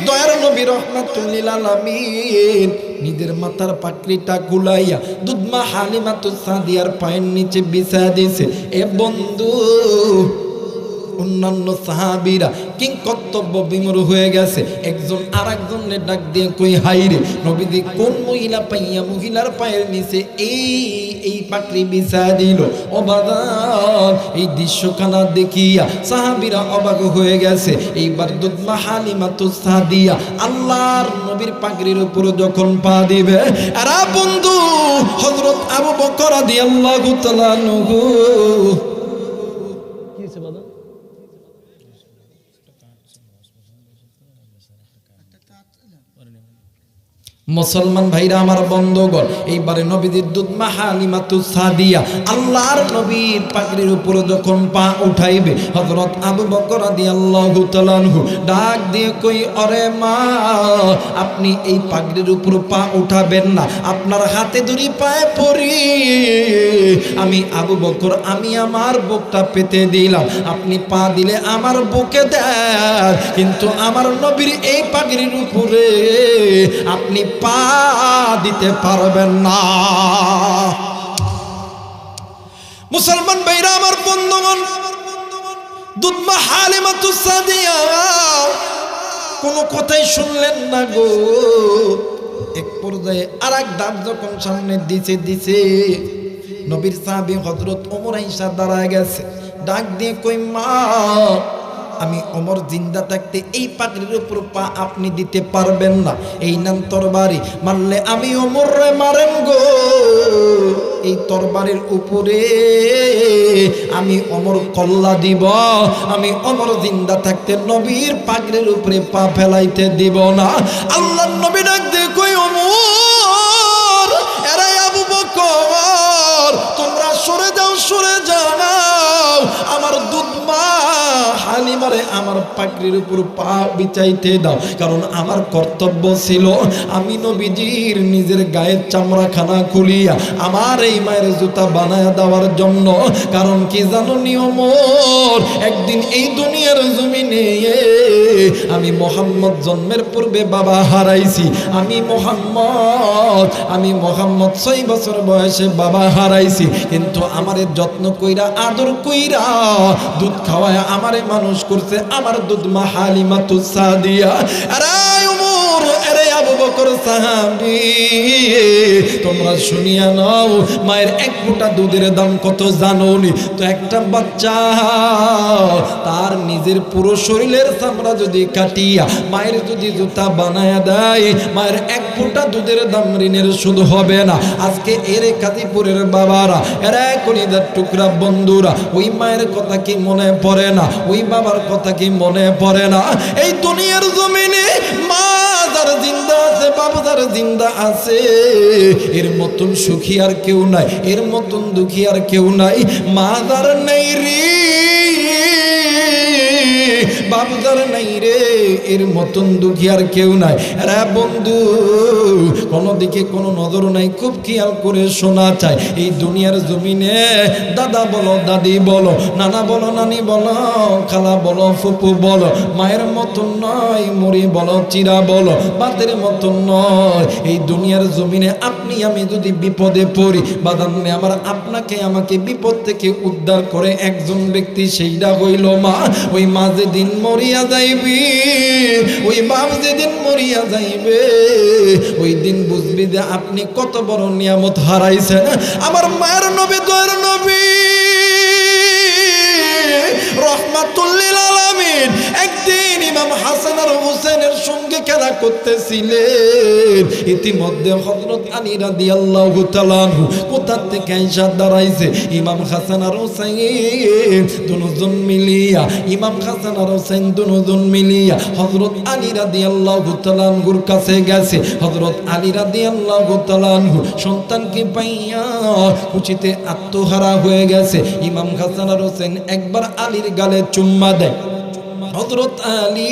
দয়ার নবী রহমাতুল লিল আলামিন নিজের মাথার পাকড়িটা গুলাইয়া দুধমা হালিমাতুস সাদিয়ার পায়ের নিচে বিছায়া দিয়েছে। এ বন্ধু, অন্যান্য সাহাবীরা কিং কর্তব্য বিমূঢ় হয়ে গেছে। একজন আর একজনের ডাক দিয়ে কই হাইরে নবীজি কোন মহিলা পাইয়া মহিলার পায়ের নিচে এই পাকড়ি বিছায়া দিল। অবাক এই দৃশ্যখানা দেখিয়া সাহাবীরা অবাক হয়ে গেছে। এইবার দুধমা হালিমাতুস সাদিয়া আল্লাহর নবীর পাকড়ির উপর যখন পা দিবে, আরে বন্ধু হযরত আবু বকর রাদিয়াল্লাহু তাআলা আনহু মুসলমান ভাইরা আমার বন্ধুগণ, এইবারে নবীজির দুধমা হালিমাতুস সাদিয়া আল্লাহর নবীর পাগড়ির উপর যখন পা উঠাইবে, হযরত আবু বকর রাদিয়াল্লাহু তাআলা আনহু ডাক দিয়ে কই, আরে মা, আপনি এই পাগড়ির উপর পা উঠাবেন না, আপনার হাতে ধরি পায়ে পড়ি। আমি আবু বকর, আমি আমার বুকটা পেতে দিলাম, আপনি পা দিলে আমার বুকে দেন, কিন্তু আমার নবীর এই পাগড়ির উপরে আপনি পা দিতে পারবেন না। মুসলমান ভাইরা আমার বন্ধুগণ, দুধমা হালিমাতুস সাদিয়া কোনো কথাই শুনলেন না গো। এক পর্যায়ে আর এক ডাক যখন সামনে দিছে নবীর সাহাবী হযরত ওমর আয়েশা দাঁড়ায় গেছে। ডাক দিয়ে কই, মা, আমি ওমর জিন্দা থাকতে এই পাগড়ির উপর পা আপনি দিতে পারবেন না। এই নাম তরবারি, মারলে আমি ওমরে মারেন গো। এই তরবারির উপরে আমি ওমর কল্লা দিব, আমি ওমর জিন্দা থাকতে নবীর পাগড়ির উপরে পা ফেলাইতে দিব না। আল্লাহর নবী ডাক দিয়ে কই, ওমর, এরা আবু বকর, তোমরা সরে যাও, সরে যাও, আমার দুধমা হালিমারে আমার পাগড়ির উপর পা বিছাইতে দাও। কারণ আমার কর্তব্য ছিল আমি নবীজির নিজের গায়ের চামড়াখানা খুলিয়া আমার এই মায়ের জুতা বানায় দেওয়ার জন্য। কারণ কি জানো নিয়ম, একদিন এই দুনিয়ার জমিনে আমি মোহাম্মদ জন্মের পূর্বে বাবা হারাইছি। আমি মোহাম্মদ 6 বছর বয়সে বাবা হারাইছি, কিন্তু আমারে যত্ন কইরা আদর কইরা দুধ খাওয়ায় আমারে মানুষ করছে আমার দুধমা হালিমাতুস সাদিয়া। আরে ওমর, আরে আবু বকর সাহাবী, তোমরা শুনিয়া নাও, মায়ের এক ফোঁটা দুধের দাম কত জানো নি? তো একটা বাচ্চা তার নিজের পুরো শরীরের চামড়া যদি কাটিয়া মায়ের যদি জুতা বানায়া দেয়, মায়ের এক ফোঁটা দুধের দাম ঋণের সুদ হবে না। আজকে এর কাদিপুরের বাবারা, এরা কলিজার টুকরা বন্ধুরা, ওই মায়ের কথা কি মনে পড়ে না? ওই বাবার কথা কি মনে পড়ে না? এই দুনিয়ার জমিনে মা যার জিন্দা আছে, বাবা যার জিন্দা আছে, এর মতন সুখী আর কেউ নাই, এর মতন দুঃখী আর কেউ নাই। মা যার নেই রে, বাবুদার নাই রে, এর মতন দুঃখী আর কেউ নাই। রে বন্ধু, কোনো দিকে কোনো নজর নাই, খুব খেয়াল করে শোনা চাই। এই দুনিয়ার জমিনে দাদা বলো, দাদি বলো, নানা বলো, নানি বলো, খালা বলো, ফুপু বলো, মায়ের মতন নয়, মুড়ি বলো, চিরা বলো, বাতের মতন নয়। এই দুনিয়ার জমিনে আপনি আমি যদি বিপদে পড়ি, বাদান্নে আমার আপনাকে আমাকে বিপদ থেকে উদ্ধার করে একজন ব্যক্তি, সেইটা হইল মা। ওই মা যেদিন মরিয়া যাইবি, ওই বাপ যেদিন মরিয়া যাইবে, ওই দিন বুঝবি যে আপনি কত বড় নিয়ামত হারাইছেন। আমার মায়ের নবী, দয়ার নবী রহমাতুল লিল আলামিন একদিন ইমাম হাসান আর হুসেনের সঙ্গে খেলা করতেছিলেন। ইতিমধ্যে হযরত আলী রাদিয়াল্লাহু তাআলা কোথা থেকে এসে দাঁড়াইছে। ইমাম হাসান আর হুসাইন দুজন মিলিয়া, ইমাম হাসান আর হুসাইন দুজন মিলিয়া হযরত আলী রাদিয়াল্লাহু তাআলা আনহুর কাছে গেছে। হযরত আলী রাদিয়াল্লাহু তাআলা আনহু সন্তানকে পাইয়া খুশিতে আত্মহারা হয়ে গেছে। ইমাম হাসান আর হুসাইন একবার আলীর গালে চুম্মা দেয়, হযরত আলী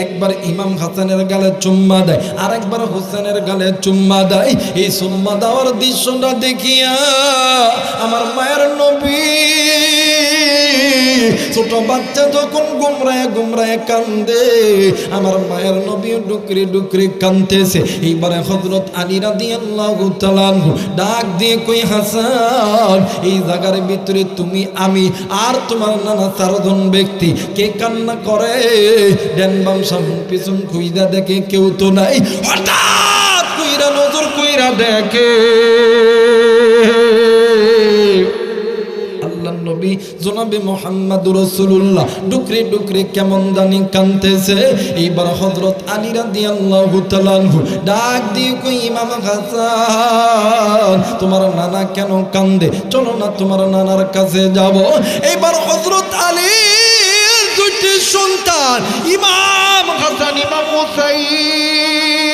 একবার ইমাম হাসানের গালে চুম্মা দেয়, আর একবার হোসেনের গালে চুম্মা দেয়। এই চুম্মা দেওয়ার দৃশ্যটা দেখিয়া আমার মায়ের নবী ছোট বাচ্চা যখন গুমরায় গুমরায় কান্দে, আমার মায়ের নবী ডুকরি ডুকরি কাঁদতেছে। এইবারে হযরত আলী রাদিয়াল্লাহু তাআলা আনহু ডাক দিয়ে কই, হাসান এই জায়গার ভিতরে তুমি, আমি আর তোমার নানা চারজন ব্যক্তি কে কান্না করে? ডান বাম সামনে পিছন খুইরা দেখে কেউ তো নাই। হঠাৎ কইরা নজর কইরা দেখে আল্লাহর নবী জনাবে মুহাম্মদুর রাসূলুল্লাহ ডুকরে ডুকরে কেমন জানি কাঁদতেছে। এইবার হযরত আলী রাদিয়াল্লাহু তাআলা আনহু ডাক দিয়ে কই, ইমাম হাসান তোমার নানা কেন কান্দে? চলো না তোমার নানার কাছে যাব। এইবার হযরত আলী দুইটি সন্তান ইমাম হাসান ইমাম হুসাইন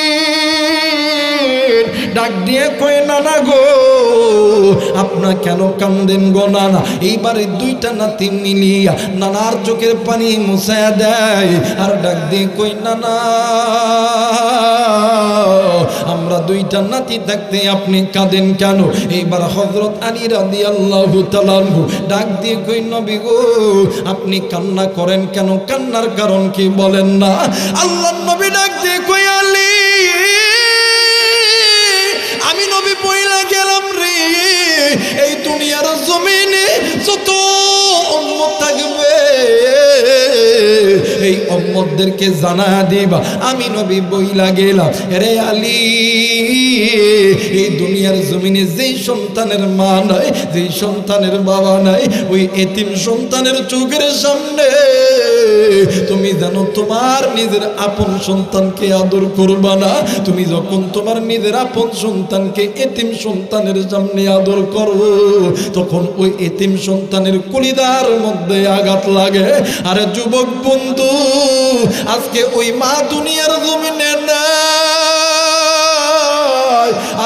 ডাক দিয়ে কই, নানা গো আপনার কেন কান্দেন গো নানা? এইবারে দুইটা নাতি মিলিয়া নানার চোখের পানি মুছায়া দেয় আর ডাক দিয়ে কই, নানা আমরা দুইটা নাতি থাকতে আপনি কাঁদেন কেন? এইবার হযরত আলী রাদিয়াল্লাহু তাআলা আনহু ডাক দিয়ে কই, নবী গো আপনি কান্না করেন কেন? কান্নার কারণ কি বলেন না? আল্লাহর নবী ডাক দিয়ে কই, আলী আমি নবী বইলা গেলাম রে, এই দুনিয়ার জমিনে যত উম্মত থাকবে এই উম্মতদেরকে জানা দিবা আমি নবী বইলা গেলাম রে আলী, এই দুনিয়ার জমিনে যেই সন্তানের মা নাই, যেই সন্তানের বাবা নাই, ওই এতিম সন্তানের চোখের সামনে তুমি জানো তোমার নিজের আপন সন্তানকে আদর করবা না। তুমি যখন তোমার নিজের আপন সন্তানকে এতিম সন্তানের সামনে আদর করো, তখন ওই এতিম সন্তানের কলিজার মধ্যে আঘাত লাগে। আরে যুবক বন্ধু, আজকে ওই মা দুনিয়ার জমিনে নাই,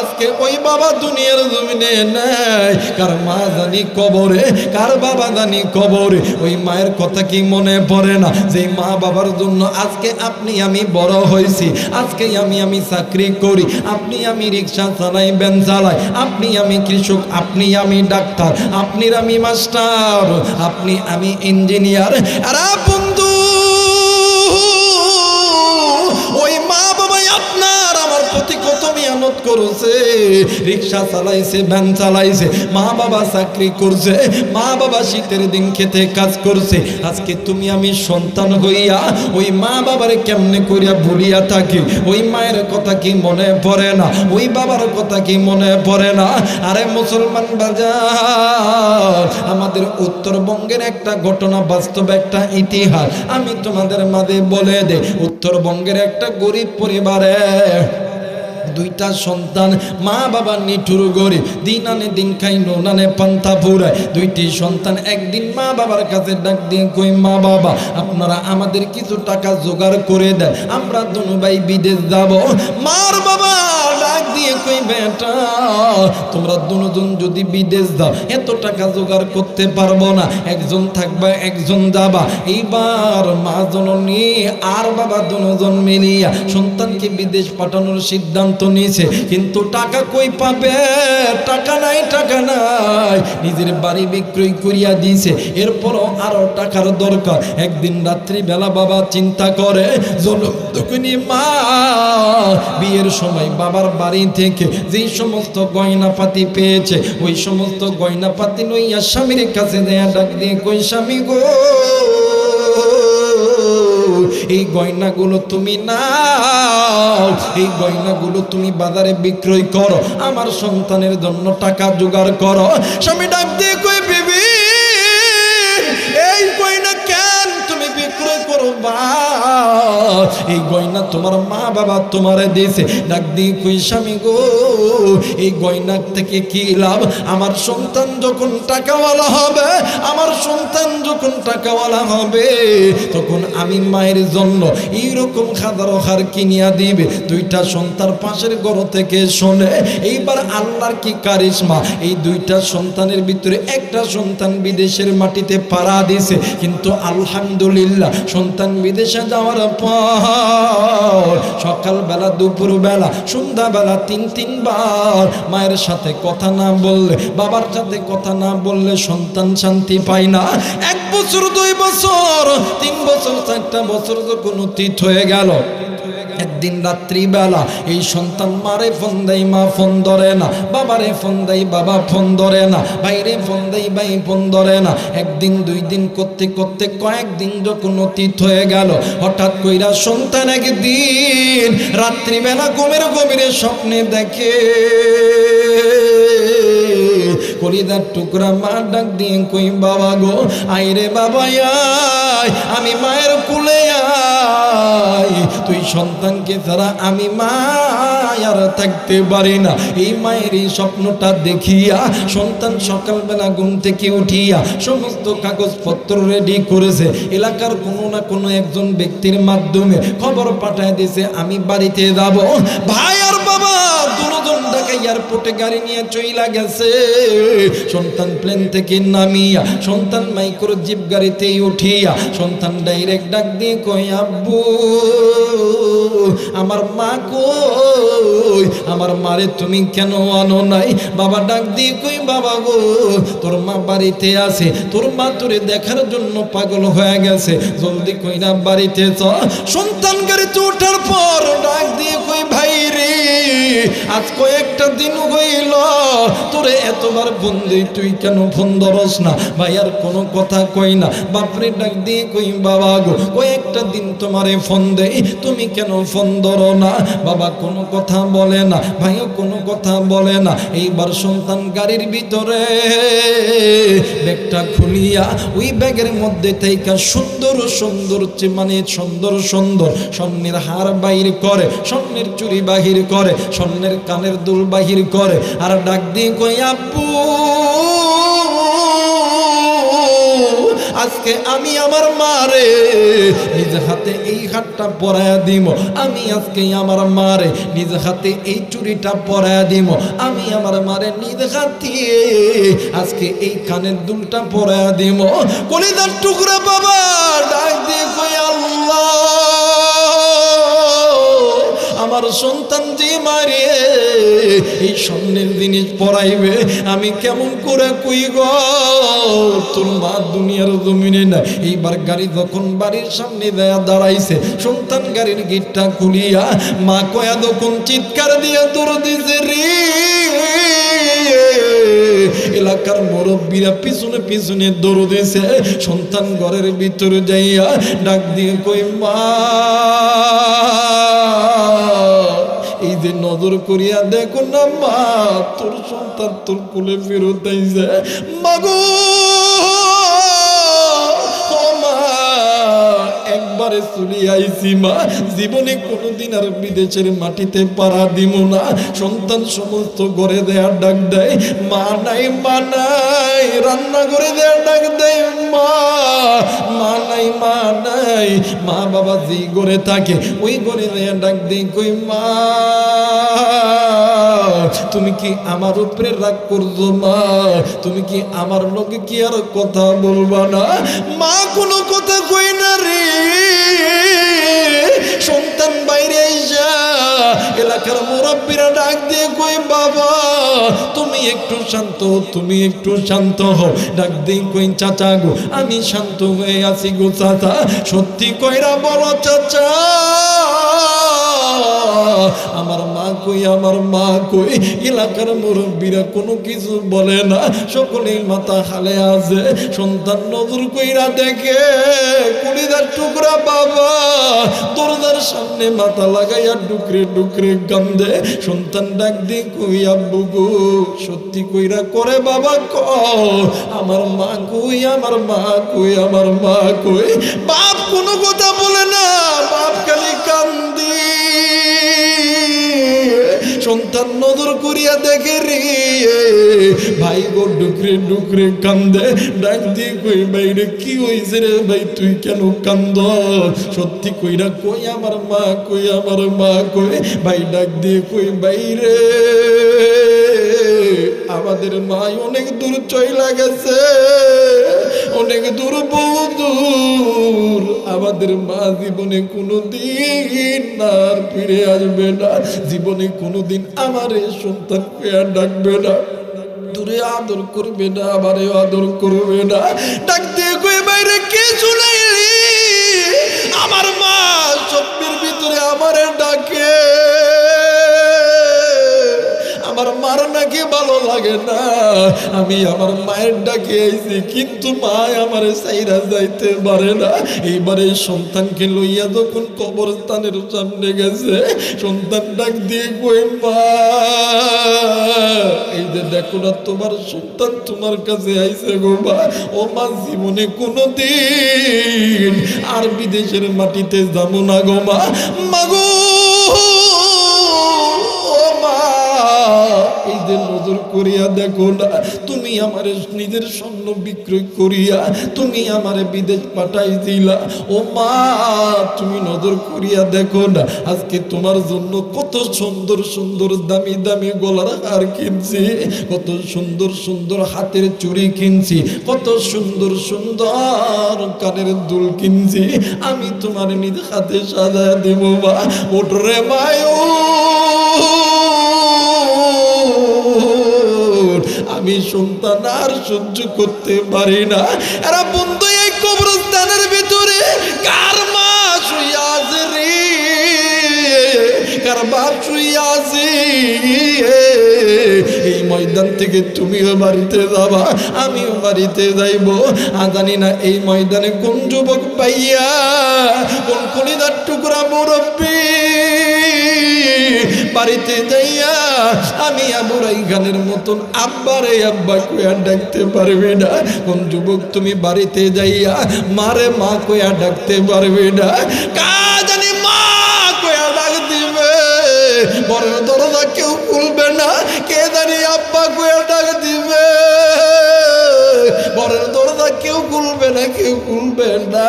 আজকে ওই বাবা দুনিয়ার জমিনে নাই। কার মা জানি কবরে, কার বাবা জানি কবরে। ওই মায়ের কথা কি মনে পড়ে না? যে মা বাবার জন্য আজকে আপনি আমি বড় হয়েছি, আজকে আমি চাকরি করি, আপনি আমি রিক্সা চালাই, ভ্যান চালাই, আপনি আমি কৃষক, আপনি আমি ডাক্তার, আপনি আমি মাস্টার, আপনি আমি ইঞ্জিনিয়ার। আর বন্ধু ওই মা বাবা আপনার আমার প্রতি কত মেহনত করেছে, রিক্সা চালাইছে, ভ্যান চালাইছে, মা বাবা চাকরি করছে, মা বাবা শীতের দিন খেতে কাজ করছে। আজকে তুমি আমি সন্তান হইয়া ওই মা বাবারে কেমনে করিয়া ভুলিয়া থাকি? ওই মায়ের কথা কি মনে পড়ে না? ওই বাবার কথা কি মনে পড়ে না? আরে মুসলমান বাজার, আমাদের উত্তরবঙ্গের একটা ঘটনা, বাস্তব একটা ইতিহাস আমি তোমাদের মাঝে বলে দে। উত্তরবঙ্গের একটা গরিব পরিবারে দুইটা সন্তান, মা বাবা নিঠুর গরিব, দিন আনে দিন খাই নুনানে পান্তা ফুরায়। দুইটি সন্তান একদিন মা বাবার কাছে ডাক দিয়ে কই, মা বাবা আপনারা আমাদের কিছু টাকা জোগাড় করে দেন, আমরা দুনো ভাই বিদেশ যাব। মার বাবা ডাক দিয়ে কই, বেটা তোমরা দুজন যদি বিদেশ যাও এত টাকা জোগাড় করতে পারবো না, একজন থাকবা একজন যাবা। এইবার মা জননী আর বাবা দুজন মিলিয়া সন্তানকে বিদেশ পাঠানোর সিদ্ধান্ত নিয়েছে। কিন্তু টাকা কই পাবে? টাকা নাই, টাকা নাই। নিজের বাড়ি বিক্রয় করিয়া দিয়েছে, এরপরও আরো টাকার দরকার। একদিন রাত্রি বেলা বাবা চিন্তা করে, যখনই মা বিয়ের সময় বাবার বাড়ি থেকে যেই সমস্ত গয়নাপাতি পেয়েছে, ওই সমস্ত গয়নাপাতি লইয়া স্বামীর কাছে দেয়া ডাক দিয়ে কই, স্বামী গো এই গয়নাগুলো তুমি নাও, এই গয়নাগুলো তুমি বাজারে বিক্রয় করো, আমার সন্তানের জন্য টাকা জোগাড় করো। স্বামী ডাক দিয়ে কই, বিবি এই গয়না কেন তুমি বিক্রয় করবা? এই গয়না তোমার মা বাবা তোমারে দিয়েছে। ডাক দিয়ে কই স্বামী গো, এই গয়না থেকে কি লাভ? আমার সন্তান যখন টাকাওয়ালা হবে, আমার সন্তান যখন টাকাওয়ালা হবে, তখন আমি মায়ের জন্য এইরকম খাদারো হার কিনিয়া দিবে। দুইটা সন্তান পাশের ঘর থেকে শোনে। এইবার আল্লাহর কি কারিশমা, এই দুইটা সন্তানের ভিতরে একটা সন্তান বিদেশের মাটিতে পাড়া দিছে, কিন্তু আলহামদুলিল্লাহ সন্তান বিদেশে যাওয়ার পর সকালবেলা, দুপুরবেলা, সন্ধ্যাবেলা তিনবার মায়ের সাথে কথা না বললে, বাবার সাথে কথা না বললে সন্তান শান্তি পায় না। 1 বছর, 2 বছর, 3 বছর, 4টা বছর যখন অতীত হয়ে গেল, একদিন রাত্রিবেলা এই সন্তান মারে ফোন দেয়, মা ফোন ধরে না, বাবারে ফোন দেয়, বাবা ফোন ধরে না, ভাইরে ফোন দেয়, ভাই ফোন ধরে না। 1 দিন 2 দিন করতে করতে কয়েকদিন যখন অতীত হয়ে গেল, হঠাৎ কইরা সন্তান একদিন রাত্রিবেলা ঘুমের গভীরে স্বপ্নে দেখে কলিজার টুকরা মা ডাক দিয়ে কই বাবা গো, আইরে বাবা আয়, আমি মায়ের কুলে আয়, তুই সন্তানকে ছাড়া আমি মা আর থাকতে পারি না। এই মায়ের এই স্বপ্নটা দেখিয়া সন্তান সকালবেলা ঘুম থেকে উঠিয়া সমস্ত কাগজপত্র রেডি করেছে। এলাকার কোনো না কোনো একজন ব্যক্তির মাধ্যমে খবর পাঠায় দিয়েছে আমি বাড়িতে যাব। ভাই আর বাবা দুজন ঢাকা এয়ারপোর্টে গাড়ি নিয়ে চইলা গেছে। সন্তান প্লেন থেকে নামিয়া, সন্তান মাইক্রো জিপ গাড়িতে উঠিয়া সন্তান ডাইরেক্ট ডাক দিয়ে কই আব্বু, আমার মা কই, আমার মারে তুমি কেন আনো নাই? বাবা ডাক দিয়ে কই বাবা গো, তোর মা বাড়িতে আছে, তোর মা তোরে দেখার জন্য পাগল হয়ে গেছে, জলদি কইরা বাড়িতে চল। সন্তান গাড়িতে ওঠার পর ডাক দিয়ে কই ভাই রে, আজ কয়েকটা দিন হইল তোরে এতবার ফোন দিই, তুই কেন ফোন ধরস না? ভাই আর কোনো কথা কই না। বাপরে ডাক দিয়ে কই বাবা গো, কয়েকটা দিন তোমারে ফোন দেই, তুমি কেন ফোন ধরো না? বাবা কোনো কথা বলে না, ভাইও কোনো কথা বলে না। এইবার সন্তান গাড়ির ভিতরে ব্যাগটা খুলিয়া ওই ব্যাগের মধ্যে থেকে সুন্দর সুন্দর, মানে সুন্দর সুন্দর স্বর্ণের হার বাহির করে, স্বর্ণের চুড়ি বাহির করে, স্বর্ণের কানের দুল বাহির করে, আর ডাক দিয়ে কই আব্বু, আজকে আমি আমার মারে নিজ হাতে এই হাতটা পরায়া দিব, আমি আজকে আমার মারে নিজ হাতে এই চুড়িটা পরায়া দিব, আমি আমার মারে নিজ হাতে আজকে এই কানের দুলটা পরায়া দিব। কলিজার টুকরা বাবা ডাক দিয়ে কই আল্লাহ, আমার সন্তান যে মারে এই স্বর্ণের জিনিস পরাইবে, আমি কেমন করে কই গো, তোর মা দুনিয়ার জমিনে না। এইবার গাড়ি যখন বাড়ির সামনে দাঁড়াইছে, সন্তান গাড়ির গেটটা খুলিয়া মা কয়া তখন চিৎকার দিয়ে দৌড় দিছে রে। এলাকার মুরব্বীরা পিছনে পিছনে দৌড় দিছে। সন্তান ঘরের ভিতরে যাইয়া ডাক দিয়ে কই মা, এই যে নজর করিয়া দেখো না মা, তোর সন্তান তোর কোলে ফেরত আইছে। মাগো একবারে চলে আইছি মা, জীবনে কোনোদিন আর বিদেশের মাটিতে পাড়া দিব না। সন্তান সমস্ত ঘরে দেয়া ডাক দেয়, মা নাই, মা নাই, রান্না করে দেয়া ডাক দেয়, মা মা নাই, মা নাই। মা বাবা যে ঘরে থাকে ওই ঘরে দেয়া ডাক দেয় কই মা, তুমি কি আমার উপরে রাগ করছো মা? তুমি কি আমার লোকে কি আর কথা বলবা না? মা কোনো কথা কই না রে। সন্তান বাইরে আইসা এলাকার মুরব্বীরা ডাক দিয়ে কই বাবা, তুমি একটু শান্ত, তুমি একটু শান্ত হও। ডাক দিয়ে কই চাচা গো, আমি শান্ত হয়ে আছি গো চাচা। সত্যি কইরা বলো চাচা, আমার মা কই, আমার মা কই? এলাকার মুরব্বীরা কোনো কিছু বলে না, সকলেই মাথা হালে আছে। সন্তান নজর কইরা দেখে কলিজার টুকরা বাবা দরজার সামনে মাথা লাগাইয়া ডুকরে ডুকরে কান্দে। সন্তান ডাক দিয়ে কই আব্বু গো, সত্যি কইরা করে বাবা ক, আমার মা কই, আমার মা কই, আমার মা কই? বাপ কোনো কথা বলে না, বাপ খালি সন্তান নজর করিয়া দেখে রে ভাই গো ডুকরে ডুকরে কান্দে। ডাক দিয়ে কই ভাই রে কি হইছে রে ভাই, তুই কেন কান্দ? সত্যি কইরা কই আমার মা কই, আমার মা কই। ভাই ডাক দিয়ে কই ভাই রে আমাদের মা অনেক দূর চইলা গেছে, অনেক দূর বহু দূর। আমাদের মা জীবনে কোনোদিন আর ফিরে আসবে না, জীবনে কোনোদিন আমার এই সন্তান আর ডাকবে না, দূরে আদর করবে না, আমারে আদর করবে না। ডাক দিয়ে কই বাইরে কে শুনাইলি আমার মা স্বপ্নের ভিতরে আমারে ডাকে। আমার মার নাকি ভালো লাগে না, আমি আমার মায়ের ডাকে আইছি, কিন্তু মা আমারে চাইরা যাইতে পারে না। এইবারে সন্তানকে লইয়া যখন কবরস্থানের সামনে গেছে, সন্তান ডাক দিয়ে কই মা এই যে দেখো না তোমার সন্তান তোমার কাছে আইছে গো মা। ও মা জীবনে কোনোদিন আর বিদেশের মাটিতে যাবো না গো মা। মাগো এই যে নজর করিয়া দেখো না, তুমি আমারে নিজের স্বর্ণ বিক্রয় করিয়া তুমি আমারে বিদেশ পাঠাই দিলা। ও মা তুমি নজর করিয়া দেখো না, আজকে তোমার জন্য কত সুন্দর সুন্দর দামি দামি গলার হার কিনছি, কত সুন্দর সুন্দর হাতের চুড়ি কিনছি, কত সুন্দর সুন্দর কানের দুল কিনছি, আমি তোমার নিজ হাতে সাজা দেব মা। ওঠরে মায়ো আমি সন্তান আর সহ্য করতে পারি না। এরা বন্ধু এই কবরস্থানের ভিতরে কার মা শুইয়া আছে রে, কার বাপ শুইয়া আছে। এই ময়দান থেকে তুমিও বাড়িতে যাবা, আমিও বাড়িতে যাইব। জানি না এই ময়দানে কোন যুবক পাইয়া, কোন কলিদার টুকরা মুরব্বী বাড়িতে যাইয়া আমি আবুরাই গানের মতন আব্বারে আব্বা কইয়া ডাকতে পারবে না। কোন যুবক তুমি বাড়িতে যাইয়া মারে মা কইয়া ডাকতে পারবে না। কা জানি মা কইয়া ডাক দিবে, বড় দরজা কেউ খুলবে না। কে জানি আব্বা কইয়া ডাক দিবে, বড় দরজা কেউ খুলবে না, কেউ খুলবে না।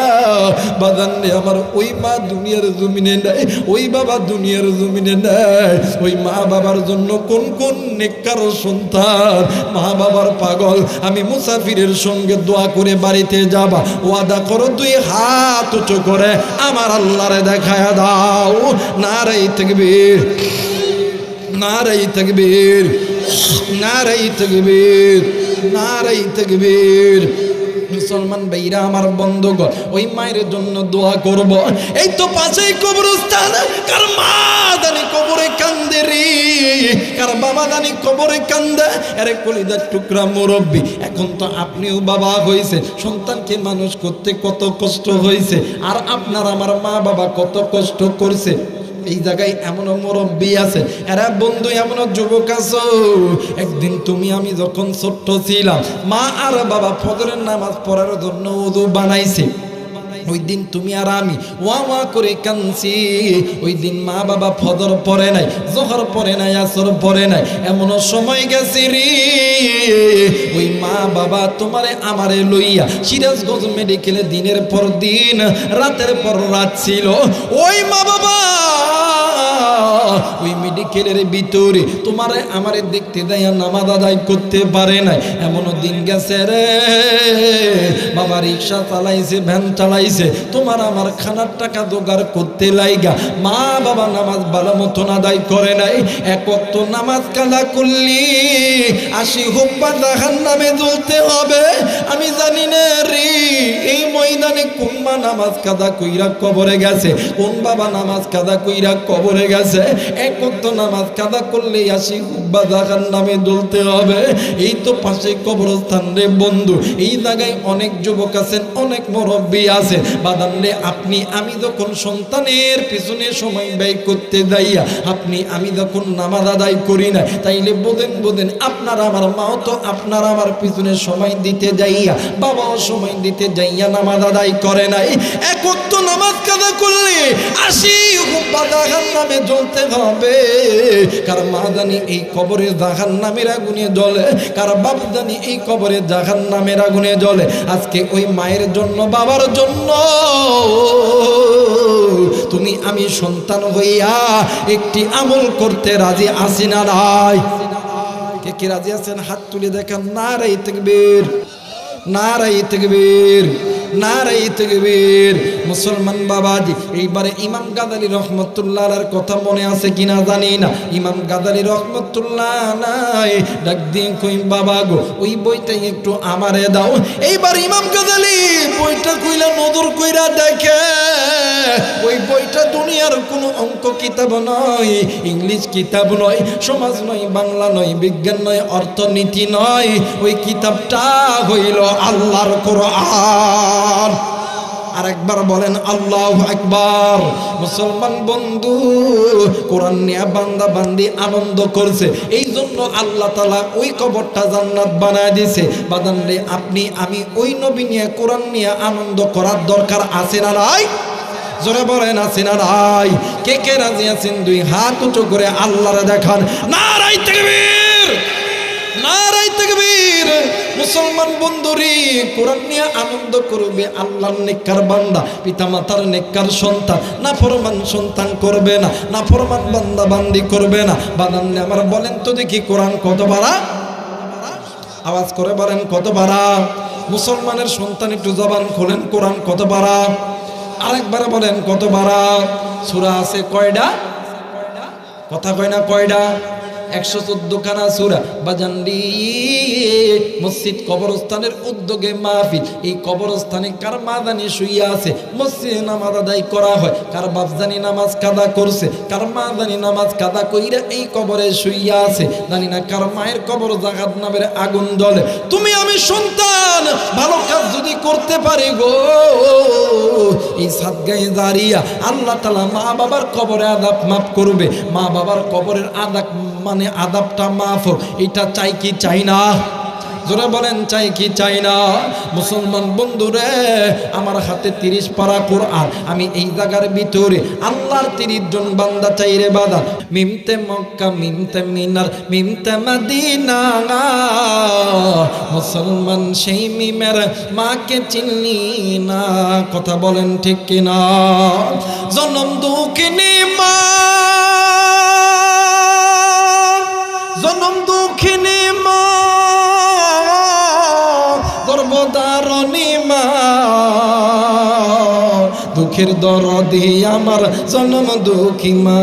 বাজান রে আমার ওই মা দুনিয়ার জমিনে নাই, ওই বাবা দুনিয়ার জমিনে নাই। ওই মা বাবার জন্য কোন কোন নেককার সন্তান মা বাবার পাগল। আমি মুসাফিরের সঙ্গে দোয়া করে বাড়িতে যাবা, ওয়াদা করো দুই হাত উঁচু করে আমার আল্লাহরে দেখায়া দাও। নারে তাকবীর, নারে তাকবীর, নারে তাকবীর, নারে তাকবীর। মুসলমান ভাইরা আমার বন্ধুগণ, ওই মায়ের জন্য দোয়া করব। এই তো পাশেই কবরস্থান, কার মা জানি কবরে কান্দে রে, কার বাবা জানি কবরে কান্দে। আরে কলিজার টুকরা মুরব্বী, এখন তো আপনিও বাবা হয়েছে, সন্তানকে মানুষ করতে কত কষ্ট হয়েছে, আর আপনার আমার মা বাবা কত কষ্ট করছে। এই জায়গায় এমনও মুরব্বী আছে, এরা বন্ধু এমনও যুবক আছো, একদিন তুমি আমি যখন ছোট্ট ছিলাম, মা আর বাবা ফজরের নামাজ পড়ার জন্য ওযু বানাইছে। ওই দিন তুমি আর আমি ওয়া ওয়া করে কাঁদছি। ওই দিন মা বাবা ফজর পড়ে নাই, জোহর পড়ে নাই, আসর পড়ে নাই, এমনও সময় গেছে রে ওই মা বাবা তোমারে আমারে লইয়া সিরাজগঞ্জ মেডিকেলে দিনের পর দিন রাতের পর রাত ছিল। ওই মা বাবা ওই মেডিকেলের ভিতরে তোমারে আমারে দেখতে দেয়, নামাজ আদায় করতে পারে নাই। এমনও দিন গেছে রে বাবা রিক্সা চালাইছে, ভ্যান চালাইছে, তোমার আমার খানার টাকা জোগাড় করতে লাইগা মা বাবা নামাজ ভালো মতন আদায় করে নাই। এক ওয়াক্ত নামাজ কাজা করলি 80 হুব্বা জাহান্নামে জ্বলতে হবে। আমি জানি না রে এই ময়দানে কোন মা নামাজ কাজা কইরা কবরে গেছে, কোন বাবা নামাজ কাজা কইরা কবরে গেছে। এক ওয়াক্ত নামাজ কাজা করলে 80 হুব্বা জাহান্নামে জ্বলতে হবে। এই তো পাশে কবরস্থান রে বন্ধু, এই জায়গায় অনেক যুবক আছেন, অনেক মুরব্বী আছে। বাদাম রে আপনি আমি যখন সন্তানের পিছনে সময় ব্যয় করতে যাইয়া আপনি আমি যখন নামাজ আদায় করি না, তাইলে বোঝেন আপনার আমার মাও তো আপনার আমার পিছনে সময় দিতে যাইয়া, বাবাও সময় দিতে যাইয়া নামাজ আদায় করে নাই। এক ওয়াক্ত নামাজ কাজা করলে 80 হুব্বা জাহান্নামে জ্বলতে হবে। কার মা জানি এই কবরে জাহান্নামের আগুনে জ্বলে, কার বাপ জানি এই কবরে জাহান্নামের আগুনে জ্বলে। আজকে ওই মায়ের জন্য, বাবার জন্য তুমি আমি সন্তান হইয়া একটি আমল করতে রাজি আছি না নাই? কে কে রাজি আছেন? হাত তুলে দেখেন। নারে তাকবীর, নারে তাকবীর, নারে তাকবীর। মুসলমান বাবাজি, এইবারে ইমাম গাজালি রহমতুল্লাহ আলাইহির কথা মনে আছে কিনা জানি না। ইমাম গাজালি রহমতুল্লাহ আলাইহি ডাক দিয়ে কই, বাবা গো ওই বইটা একটু আমারে দাও। এইবার ইমাম গাজালি বইটা কইলা নজর কইরা দেখে, ওই বইটা দুনিয়ার কোনো অঙ্ক কিতাব নয়, ইংলিশ কিতাব নয়, সমাজ নয়, বাংলা নয়, বিজ্ঞান নয়, অর্থনীতি নয়। ওই কিতাবটা হইল আল্লাহর কোরআন। আরেকবার বলেন আল্লাহু আকবার। মুসলমান বন্ধু, কোরআন নিয়ে বান্দা বান্দি আনন্দ করছে, এই জন্য আল্লাহ তাআলা ওই কবরটা জান্নাত বানায় দিয়েছে। বাদান রে, আপনি আমি ওই নবী নিয়ে, কোরআন নিয়ে আনন্দ করার দরকার আছে না নাই? জোরে বলেন আছে না নাই? কে কে রাজি আছেন? দুই হাত উঁচু করে আল্লাহরে দেখান। নারায়ে তাকবীর, নারায়ে তাকবীর। মুসলমান বন্ধুরি, কোরআন নিয়ে আনন্দ করবে আল্লাহর নেককার বান্দা, পিতামাতার নেককার সন্তান। নাফরমান সন্তান করবে না, নাফরমান বান্দা বান্দি করবে না। বাদান্নে আমার বলেন তো দেখি, কোরআন কত বাড়া? আওয়াজ করে বলেন কত বাড়া? মুসলমানের সন্তান একটু জবান খোলেন, কোরআন কত বাড়া? আরেকবার বলেন কত বাড়া? সূরা আছে কয়টা? কথা কয় না কয়টা? 114 খানা সূরা। বাজানডি মসজিদ কবরস্থানের উদ্যোগে মাহফিল। এই কবরস্থানে কার মা জানি শুইয়া আছে, মসজিদে নামাজ আদায় করা হয়। কার বাপ জানি নামাজ কাদা করছে, কার মা জানি নামাজ কাদা কইরা এই কবরে শুইয়া আছে। জানি না কার মায়ের কবর জাহান্নামের আগুন জ্বলে। তুমি আমি সন্তান ভালো কাজ যদি করতে পারি গো, এই সাদগায়ে জারিয়া আল্লাহ তাআলা মা বাবার কবরে আযাব মাফ করবে। মা বাবার কবরের আযাব মানে আযাবটা মাফ, এটা চাই কি চাই না? জোরে বলেন চাই কি চাই না? মুসলমান বন্ধুরে, আমার হাতে 30 পারা কোরআন। আমি এই জায়গার ভিতরে আল্লাহর 30 জন বান্দা চাই রে বাদা। মিমতে মক্কা, মিমতে মিনার, মিমতে মদিনা। মুসলমান সেই মিমের মাকে চিনলি না, কথা বলেন ঠিক কিনা? জনম দুঃখিনী মা, জনম দুঃখিনী মা, গর্ভধারণী মা, দুঃখের দরদি আমার জনম দুঃখী মা,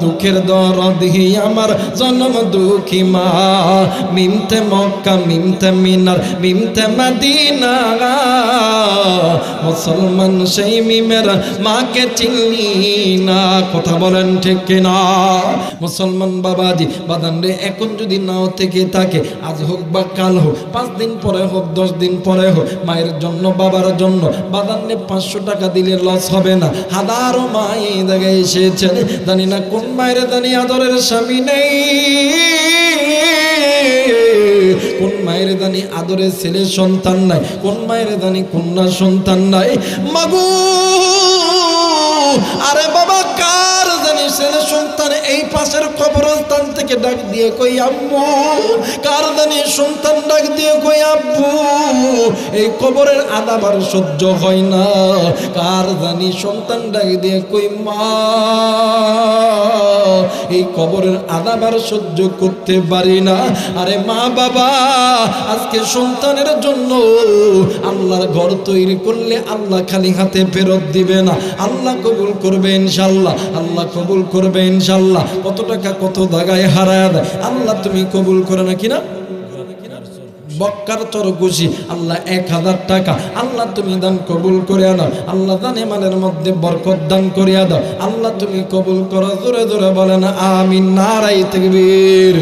দুঃখের দরদি আমার জনম দুঃখী মা। মিমতে মক্কা, মিমতে মিনার, মিমতে মদিনা। মুসলমান সেই মিমের মাকে চিনলি না, কথা বলেন ঠিক কিনা? মুসলমান বাবাজি বাদান রে, এখন যদি নাও থেকে থাকে, আজ হোক বা কাল হোক, 5 দিন পরে হোক, 10 দিন পরে হোক, মায়ের জন্য বাবার জন্য বাদান রে 500 টাকা দিলে লস হবে না। হাজারো মা এই জায়গায় এসেছেন, জানি না কোন মায়ের জানি আদরের স্বামী নেই, কোন মায়ের জানি আদরের ছেলে সন্তান নাই, কোন মায়ের জানি কন্যা সন্তান নাই। মাগো আরে বাবা, কার জানি ছেলে সন্তান এই পাশের কবরস্থান থেকে ডাক দিয়ে কই আম্মু, কার জানি সন্তান ডাক দিয়ে কই আব্বু, এই কবরের আযাব আর সহ্য হয় না। কার জানি সন্তান ডাক দিয়ে কই মা, এই কবরের আযাব আর সহ্য করতে পারি না। আরে মা বাবা, আজকে সন্তানের জন্য আল্লাহর ঘর তৈরি করলে আল্লাহ খালি হাতে ফেরত দিবে না, আল্লাহ কবুল করবে ইনশাআল্লাহ, আল্লাহ কবুল করবে ইনশাআল্লাহ। কত টাকা কত জায়গায় হারায় দেয়, আল্লাহ তুমি কবুল করে না কিনা? বক্কার চরকুশি আল্লাহ 1000 টাকা, আল্লাহ তুমি দান কবুল করে আনো, আল্লাহ দানে মালের মধ্যে বরকত দান করিয়া দাও, আল্লাহ তুমি কবুল করো। জোরে জোরে বলেন আমিন। নারায়ে তাকবীর,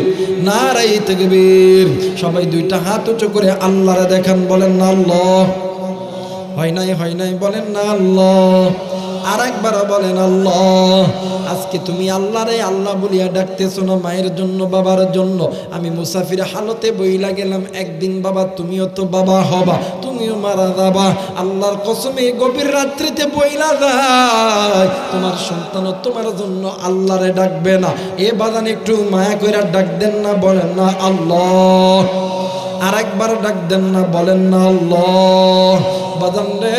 নারায়ে তাকবীর। সবাই 2টা হাত উঁচু করে আল্লাহরে দেখান, বলেন না আল্লাহ। হয় নাই, হয় নাই, বলেন না আল্লাহ। আর একবার বলেন আল্লাহ। আজকে তুমি আল্লাহরে আল্লাহ বলিয়া ডাকতেছো না মায়ের জন্য, বাবার জন্য। আমি মুসাফির হালতে বইলা গেলাম, একদিন বাবা তুমিও তো বাবা হবা, তুমিও মারা যাবা। আল্লাহর কসমে গভীর রাত্রিতে বইলা যায় তোমার সন্তান তোমার জন্য আল্লাহরে ডাকবে না। এ বাদান একটু মায়া কইরা ডাক দেন না, বলেন না আল্লাহ। আর একবার ডাক দেন না, বলেন না আল্লাহ। বাদান রে,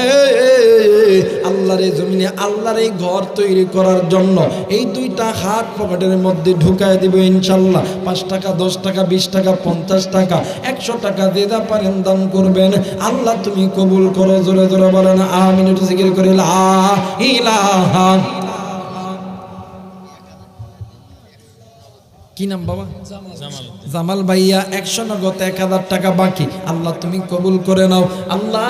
আল্লাহর এই জমিনে আল্লাহর এই ঘর তৈরি করার জন্য এই দুইটা হাত পকেটের মধ্যে ঢুকায় দিব ইনশাল্লাহ। 5 টাকা, 10 টাকা, 20 টাকা, 50 টাকা, 100 টাকা দিতে পারেন, দান করবেন। আল্লাহ তুমি কবুল করো। জোরে জোরে বলেন আমিন। একটু জিকির করে লা ইলাহা। কি নাম বাবা? জামাল ভাইয়া। 100 নগদ 1000 টাকা বাকি। আল্লাহ তুমি কবুল করে নাও। আল্লাহ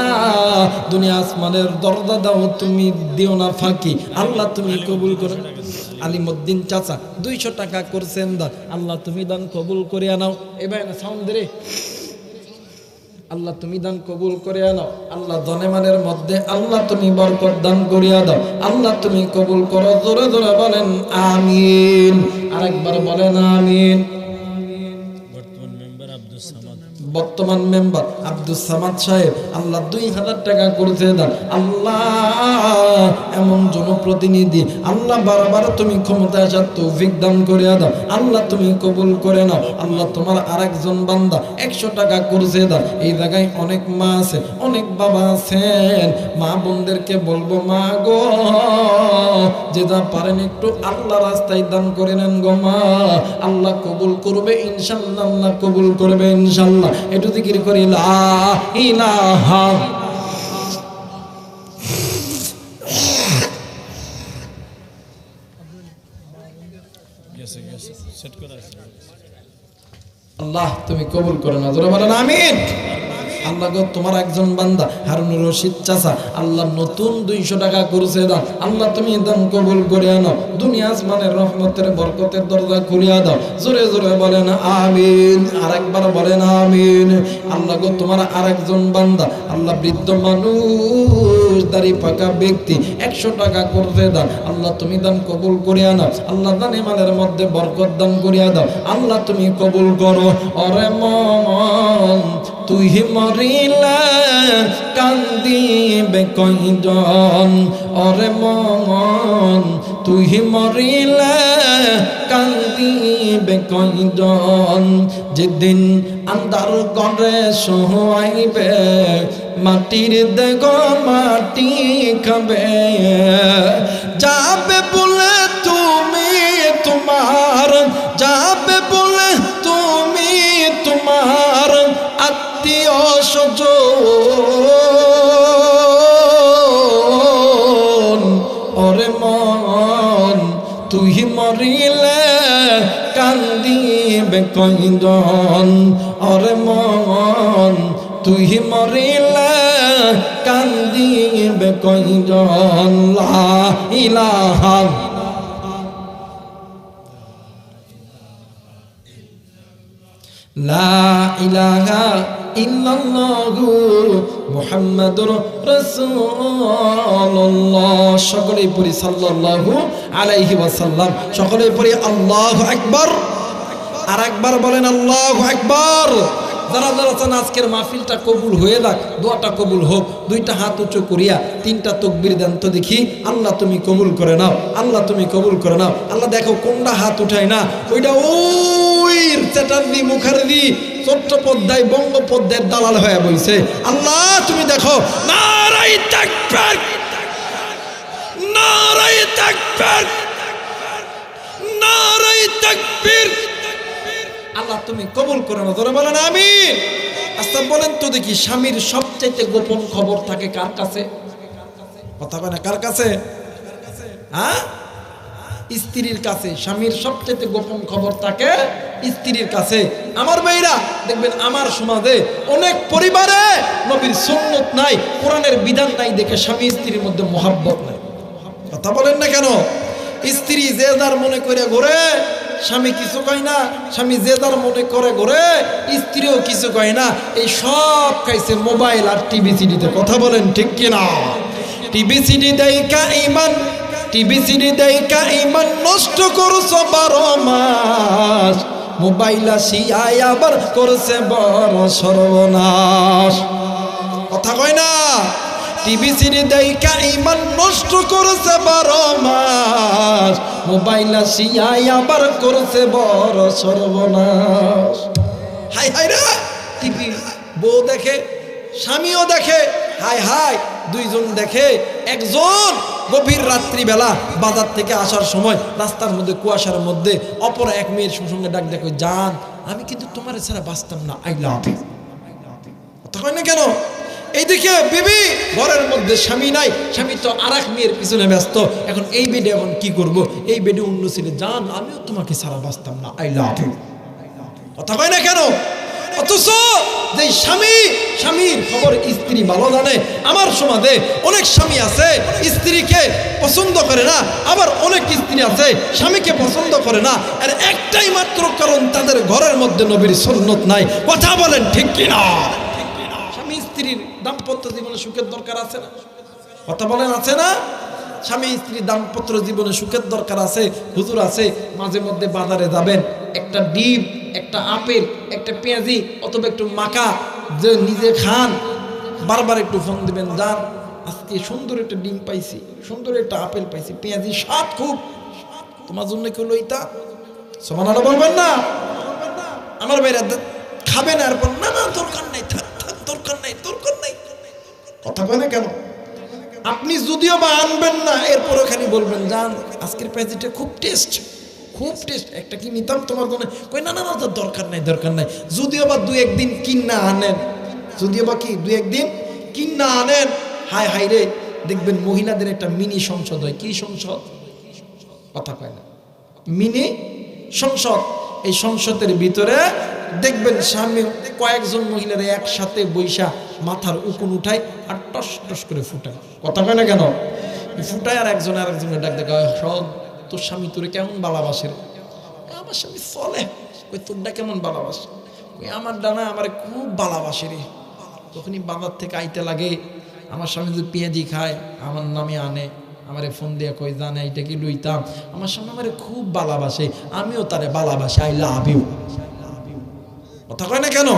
দুনিয়া আসমানের দরজা দাও, তুমি দিও না ফাঁকি। আল্লাহ তুমি কবুল করে। আলিমউদ্দিন চাচা 200 টাকা করছেন দান। আল্লাহ তুমি দান কবুল করে নাও। এবার সাউন্ড রে, আল্লাহ তুমি দান কবুল করে নাও। আল্লাহ দনেমানের মধ্যে আল্লাহ তুমি বরকত দান করিয়া দাও। আল্লাহ তুমি কবুল করো। জোরে জোরে বলেন আমিন। আরেকবার বলেন আমিন। বর্তমান মেম্বার আব্দুস সামাদ সাহেব, আল্লাহ 2000 টাকা করতে দেন। আল্লাহ এমন জনপ্রতিনিধি আল্লাহ বারবার তুমি ক্ষমতা আসার তৌফিক দান করিয়া দাও। আল্লাহ তুমি কবুল করে নাও। আল্লাহ তোমার আরেকজন বান্দা 100 টাকা করছে দাও। এই জায়গায় অনেক মা আছে, অনেক বাবা আছেন। মা বোনদেরকে বলবো, মা গো যে যা পারেন একটু আল্লাহ রাস্তায় দান করে নেন গো মা। আল্লাহ কবুল করবে ইনশাআল্লাহ, আল্লাহ কবুল করবে ইনশাআল্লাহ। একটু জিকির করি লা ইলাহা। আল্লাহ তুমি কবুল করো না। জোরে বলেন আমিন। আল্লাহ গো তোমার একজন বান্দা হারুনুর রশিদ চাচা, আল্লাহ নতুন 200 টাকা করছে দাও। আল্লাহ তুমি দান কবুল করে নাও। দুনিয়া আসমানের রহমতের বরকতের দরজা খুলিয়া দাও। জোরে জোরে বলেন আমিন। আরেকবার বলেন আমিন। আল্লাহ গো তোমার আরেকজন বান্দা, আল্লাহ বৃদ্ধ মানুষ, দাড়ি পাকা ব্যক্তি, 100 টাকা করছে দাও। আল্লাহ তুমি দান কবুল করে নাও। আল্লাহ দানে মালের মধ্যে বরকত দান করিয়া দাও। আল্লাহ তুমি কবুল করো। ওরে মন তুই মরিলে কান্দিবে কয়জন। ওরে মন তুই মরিলে কান্দিবে কয়জন। যেদিন আন্ধার করে শোয়াইবে মাটির দেগ মাটি খাবে। যাবে বলে তুমি তোমার, যাবে বলে তুমি তোমার আত্মীয় স্বজন। ওরে মন তুই মরিলে কান্দিবে কয়জন। ওরে মন তুই মরিলে কান্দিবে কয়জন। লা ইলাহা। লা ইলাহা ইল্লাল্লাহু মুহাম্মাদুর রাসূলুল্লাহ। সকলেই পড়ি সাল্লাল্লাহু আলাইহি ওয়াসাল্লাম। সকলেই পড়ি আল্লাহু আকবার। আর একবার বলেন আল্লাহু আকবার। যারা যারা চান আজকের মাহফিলটা কবুল হয়ে যাক, দোয়াটা কবুল হোক, 2টা হাত উঁচু করিয়া 3টা তাকবীর দেন তো দেখি। আল্লাহ তুমি কবুল করে নাও। আল্লাহ তুমি কবুল করে নাও। আল্লাহ দেখো কোনটা হাত উঠায় না, ওইটা ওই চ্যাটার্জি মুখার্জি চট্টোপাধ্যায় বঙ্গোপাধ্যায়ের দালাল হয়ে বইছে। আল্লাহ তুমি দেখো। নারায়ে তাকবীর, নারায়ে তাকবীর, নারায়ে তাকবীর। আল্লাহ তুমি কবুল করে নাও। জোরে বলেন আমিন। আচ্ছা বলেন তো দেখি, স্বামীর সবচাইতে গোপন খবর থাকে কার কাছে? কথা বলে কার কাছে? হ্যাঁ, স্ত্রীর কাছে। স্বামীর সবচাইতে গোপন খবর থাকে স্ত্রীর কাছে। আমার ভাইরা দেখবেন আমার সমাজে অনেক পরিবারে নবীর সুন্নত নাই, কোরআনের বিধান নাই দেখে স্বামী স্ত্রীর মধ্যে মহাব্বত নাই। কথা বলেন না কেন? স্ত্রী যে যার মনে করে ঘোরে, স্বামী কিছু কয় না। স্বামী যে যার মনে করে ঘোরে, স্ত্রীও কিছু কয় না। এই সব খাইছে মোবাইল আর টিভি সিডিতে। কথা বলেন ঠিক কিনা? টিভি সিডি দেইকা ইমান, টিভি সিডি দেইকা ইমান নষ্ট করছো 12 মাস। মোবাইল আসিয়াই আবার করছে বড় সর্বনাশ। কথা কয় না? টিভি সিডি দেইকা ইমান নষ্ট করছে 12 মাস। মোবাইল আসিয়াই আবার করছে বড় সর্বনাশ। হাই হাই রে, টিভি বউ দেখে, স্বামীও দেখে, হাই হাই দুইজন দেখে। একজন গভীর রাত্রিবেলা বাজার থেকে আসার সময় রাস্তার মধ্যে কুয়াশার মধ্যে অপর এক মেয়ের সঙ্গে ডাক দেখো, জান আমি কিন্তু তোমার ছাড়া বাঁচতাম না, আই লাভ ইউ। কথা কয় না কেন? এইদিকে বিবি ঘরের মধ্যে স্বামী নাই, স্বামী তো আর এক মেয়ের পিছনে ব্যস্ত। এখন এই বেডে এখন কি করব? এই বেডে অন্য ছেলে, জান আমিও তোমাকে ছাড়া বাঁচতাম না, আই লাভ ইউ। কথা কয় না কেন? অথচ যে স্বামীর খবর স্ত্রী ভালো জানে। আমার সমাজে অনেক স্বামী আছে স্ত্রীকে পছন্দ করে না, আবার অনেক স্ত্রী আছে স্বামীকে পছন্দ করে না। আর একটাই মাত্র কারণ, তাদের ঘরের মধ্যে নবীর সুন্নত নাই। কথা বলেন ঠিক কিনা? স্বামী স্ত্রীর দাম্পত্য জীবনে সুখের দরকার আছে না? কথা বলেন আছে না? স্বামী স্ত্রী দাম্পত্য জীবনে সুখের দরকার আছে। হুজুর আছে, মাঝে মধ্যে বাজারে যাবেন, একটা ডিম, একটা আপেল, একটা পেঁয়াজি অথবা একটু মাখা যে নিজে খান, বারবার একটু ফোন দিবেন, যান আজকে সুন্দর একটা ডিম পাইছি, সুন্দর একটা আপেল পাইছি, পেঁয়াজি স্বাদ খুব, তোমার জন্য কেউ লইতা? সুবহানাল্লাহ বলবেন না? আমার ভাইরা খাবেন আর না না দরকার নাই, দরকার নাই, দরকার নাই। কথা কয় না কেন? আপনি যদিও বা আনবেন না, এরপর ওখানে বলবেন, জান আজকের পেঁয়াজিটা খুব টেস্ট, খুব টেস্ট, একটা কি নিতাম তোমার জন্য? কই না না না দরকার নাই, দরকার নাই। যদিও বা 2-1 দিন কিনা আনেন, যদিও বা কি 2-1 দিন কিনা আনেন, হাই হাই রে, দেখবেন মহিলাদের একটা মিনি সংসদ হয়। কি সংসদ? কথা কয় না? মিনি সংসদ। এই সংসদের ভিতরে দেখবেন স্বামী কয়েকজন মহিলার একসাথে বৈশা মাথার উকুন উঠায় আর টস টস করে ফুটায়। কথা কয় না কেন? ফুটায় আর একজন আরেকজনের ডাক দেখা, সব তোর স্বামী তোরে কেমন ভালোবাসে রে? আমার স্বামী চলে। ওই তোরটা কেমন ভালোবাসে? ওই আমার ডানা আমার খুব ভালোবাসে রে। তখনই বাবার থেকে আইতে লাগে, আমার স্বামী যদি পেঁয়াজি খায় আমার নামে আনে, আমারে ফোন দিয়ে কই, জানে এইটা কি লইতাম? আমার স্বামী আমারে খুব ভালোবাসে, আমিও তারে ভালোবাসি, আই লাভ ইউ। কথা কয় না কেন?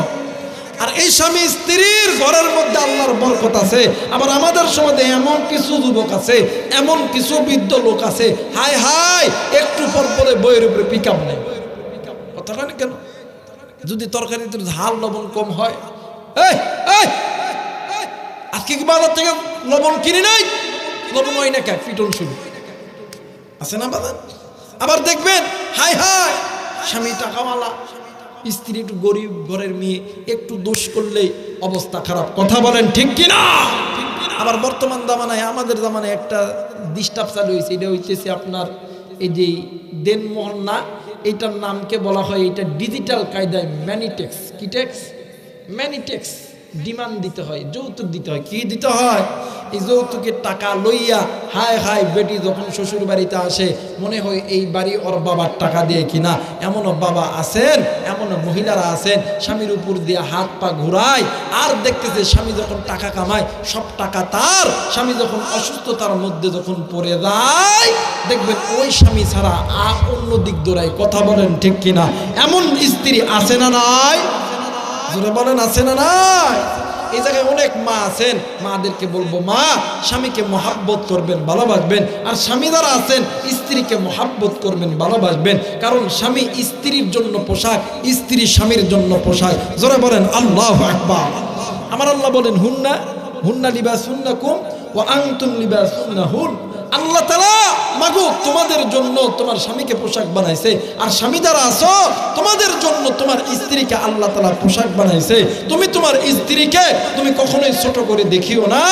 আর এই স্বামী স্ত্রীর ঘরের মধ্যে আল্লাহর বরকত আছে। আবার আমাদের সমাজে এমন কিছু যুবক আছে, এমন কিছু বৃদ্ধ লোক আছে, হাই হাই একটু পর পরে বইয়ের উপরে পিকআপ নেই। কথা কয় না কেন? যদি তরকারিতে ঝাল লবণ কম হয়, আজকে কি বাজার থেকে লবণ কিনে নাই? লবণ হয় না কেন? পিটন শুরু আছে না বাজার? আবার দেখবেন হাই হাই স্বামী টাকাওয়ালা, স্ত্রী একটু গরিব ঘরের মেয়ে, একটু দোষ করলেই অবস্থা খারাপ। কথা বলেন ঠিক কিনা? আবার বর্তমান জামানায়, আমাদের জামানায় একটা ডিস্টার্ব চালু হয়েছে, এটা হইতেছে আপনার এই যে দেনমোহর না, এইটার নামকে বলা হয়, এটা ডিজিটাল কায়দায় ম্যানিটেক্স। কি ট্যাক্স? ম্যানিটেক্স। ডিমান্ড দিতে হয়, যৌতুক দিতে হয়। কি দিতে হয়? এই যৌতুকের টাকা লইয়া হাই হাই বেটি যখন শ্বশুর বাড়িতে আসে, মনে হয় এই বাড়ি ওর বাবার টাকা দিয়ে কিনা। এমনও বাবা আছেন, এমনও মহিলারা আছেন, স্বামীর উপর দিয়ে হাত পা ঘুরায় আর দেখতেছে স্বামী যখন টাকা কামায় সব টাকা তার। স্বামী যখন অসুস্থতার মধ্যে যখন পড়ে যায়, দেখবেন ওই স্বামী ছাড়া অন্য দিক দৌড়ায়। কথা বলেন ঠিক কিনা? এমন স্ত্রী আছে না নাই? জোরে বলেন আছে না নাই? এই জায়গায় অনেক মা আছেন, মাদেরকে বলবো, মা স্বামীকে মহাব্বত করবেন, ভালোবাসবেন। আর স্বামী যারা আছেন স্ত্রীকে মহাব্বত করবেন, ভালোবাসবেন। কারণ স্বামী স্ত্রীর জন্য পোশাক, স্ত্রী স্বামীর জন্য পোশাক। জোরে বলেন আল্লাহু আকবার। আমার আল্লাহ বলেন, হুন্না হুন্না লিবাসুন্নাকুম ওয়া আনতুম লিবাসুন্নাহুন। আল্লাহ তাআলা মাগো তোমাদের জন্য তোমার স্বামীকে পোশাক বানাইছে, আর স্বামী যারা আছো তোমাদের জন্য তোমার স্ত্রীকে আল্লাহ তাআলা পোশাক বানাইছে। তুমি তোমার স্ত্রীকে তুমি কখনোই ছোট করে দেখিও না।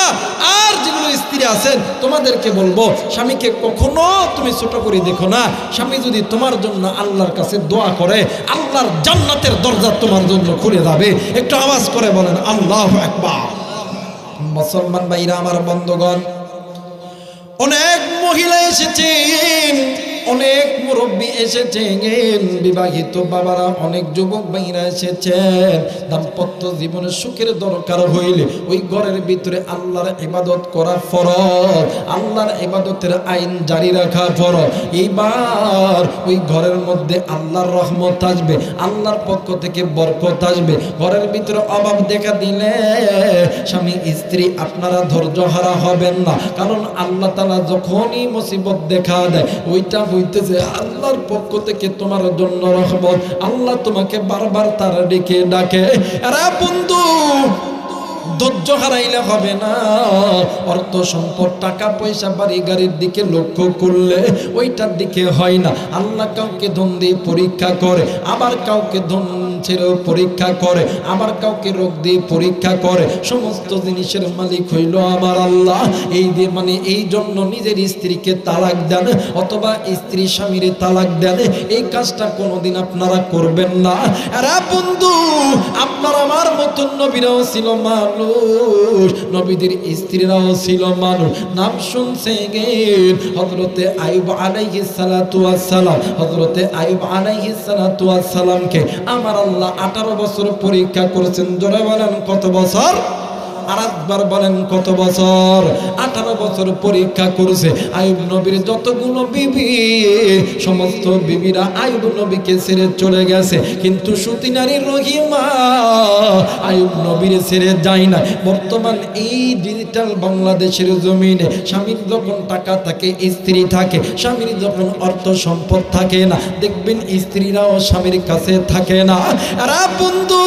আর যেগুলো স্ত্রী আছেন তোমাদেরকে বলবো, স্বামীকে কখনো তুমি ছোট করে দেখো না। স্বামী যদি তোমার জন্য আল্লাহর কাছে দোয়া করে, আল্লাহর জান্নাতের দরজা তোমার জন্য খুলে যাবে। একটু আওয়াজ করে বলেন আল্লাহু আকবার। মুসলমান ভাইরা আমার, বন্ধুগণ, অনেক মহিলা এসেছেন অনেক মুরব্বী এসেছেন, বিবাহিত বাবারা, অনেক যুবক ভাইরা এসেছেন। দাম্পত্য জীবনে সুখের দরকার হইলে ওই ঘরের ভিতরে আল্লাহর ইবাদত করা ফরজ, আল্লাহর ইবাদতের আইন জারি রাখা ফরজ। এইবার ওই ঘরের মধ্যে আল্লাহর রহমত আসবে, আল্লাহর পক্ষ থেকে বরকত আসবে। ঘরের ভিতরে অভাব দেখা দিলে স্বামী স্ত্রী আপনারা ধৈর্য হারা হবেন না, কারণ আল্লাহ তাআলা যখনই মুসিবত দেখা দেয় ওইটা হইতেছে আল্লাহর পক্ষ থেকে তোমার জন্য রহমত। আল্লাহ তোমাকে বারবার তার ডেকে ডাকে। আরে বন্ধু, ধৈর্য হারাইলে হবে না। অর্থ সম্পদ, টাকা পয়সা, বাড়ি গাড়ির দিকে লক্ষ্য করলে ওইটার দিকে হয় না। আল্লাহ কাউকে ধন দিয়ে পরীক্ষা করে, আবার কাউকে ধন ছেড়েও পরীক্ষা করে, আবার কাউকে রোগ দিয়ে পরীক্ষা করে। সমস্ত জিনিসের মালিক হইল আমার আল্লাহ। এই দিয়ে এই জন্য নিজের স্ত্রীকে তালাক দেন অথবা স্ত্রী স্বামীরে তালাক দেন, এই কাজটা কোনোদিন আপনারা করবেন না। আরে বন্ধু, আপনার আমার মতন নবীরাও ছিল মানুষ, নবীদের স্ত্রীরাও ছিল মানুষ। নাম শুনছেন হযরতে আইয়ুব আলাইহিস সালাতু ওয়াস সালাম। হযরতে আইয়ুব আলাইহিস সালাতু ওয়াস সালামকে আমার আল্লাহ 18 বছর পরীক্ষা করেছেন। জোরে বলেন কত বছর? আরেকবার বলেন কত বছর? 18 বছর পরীক্ষা করেছে। আইয়ুব নবীর যতগুলো বিবি, সমস্ত বিবিরা আইয়ুব নবীকে ছেড়ে চলে গেছে, কিন্তু সতী নারী রহিমা আইয়ুব নবীর ছেড়ে যায় না। বর্তমান এই ডিজিটাল বাংলাদেশের জমিনে স্বামীর যখন টাকা থাকে, স্ত্রী থাকে, স্বামীর যখন অর্থ সম্পদ থাকে না, দেখবেন স্ত্রীরাও স্বামীর কাছে থাকে না। আরে বন্ধু,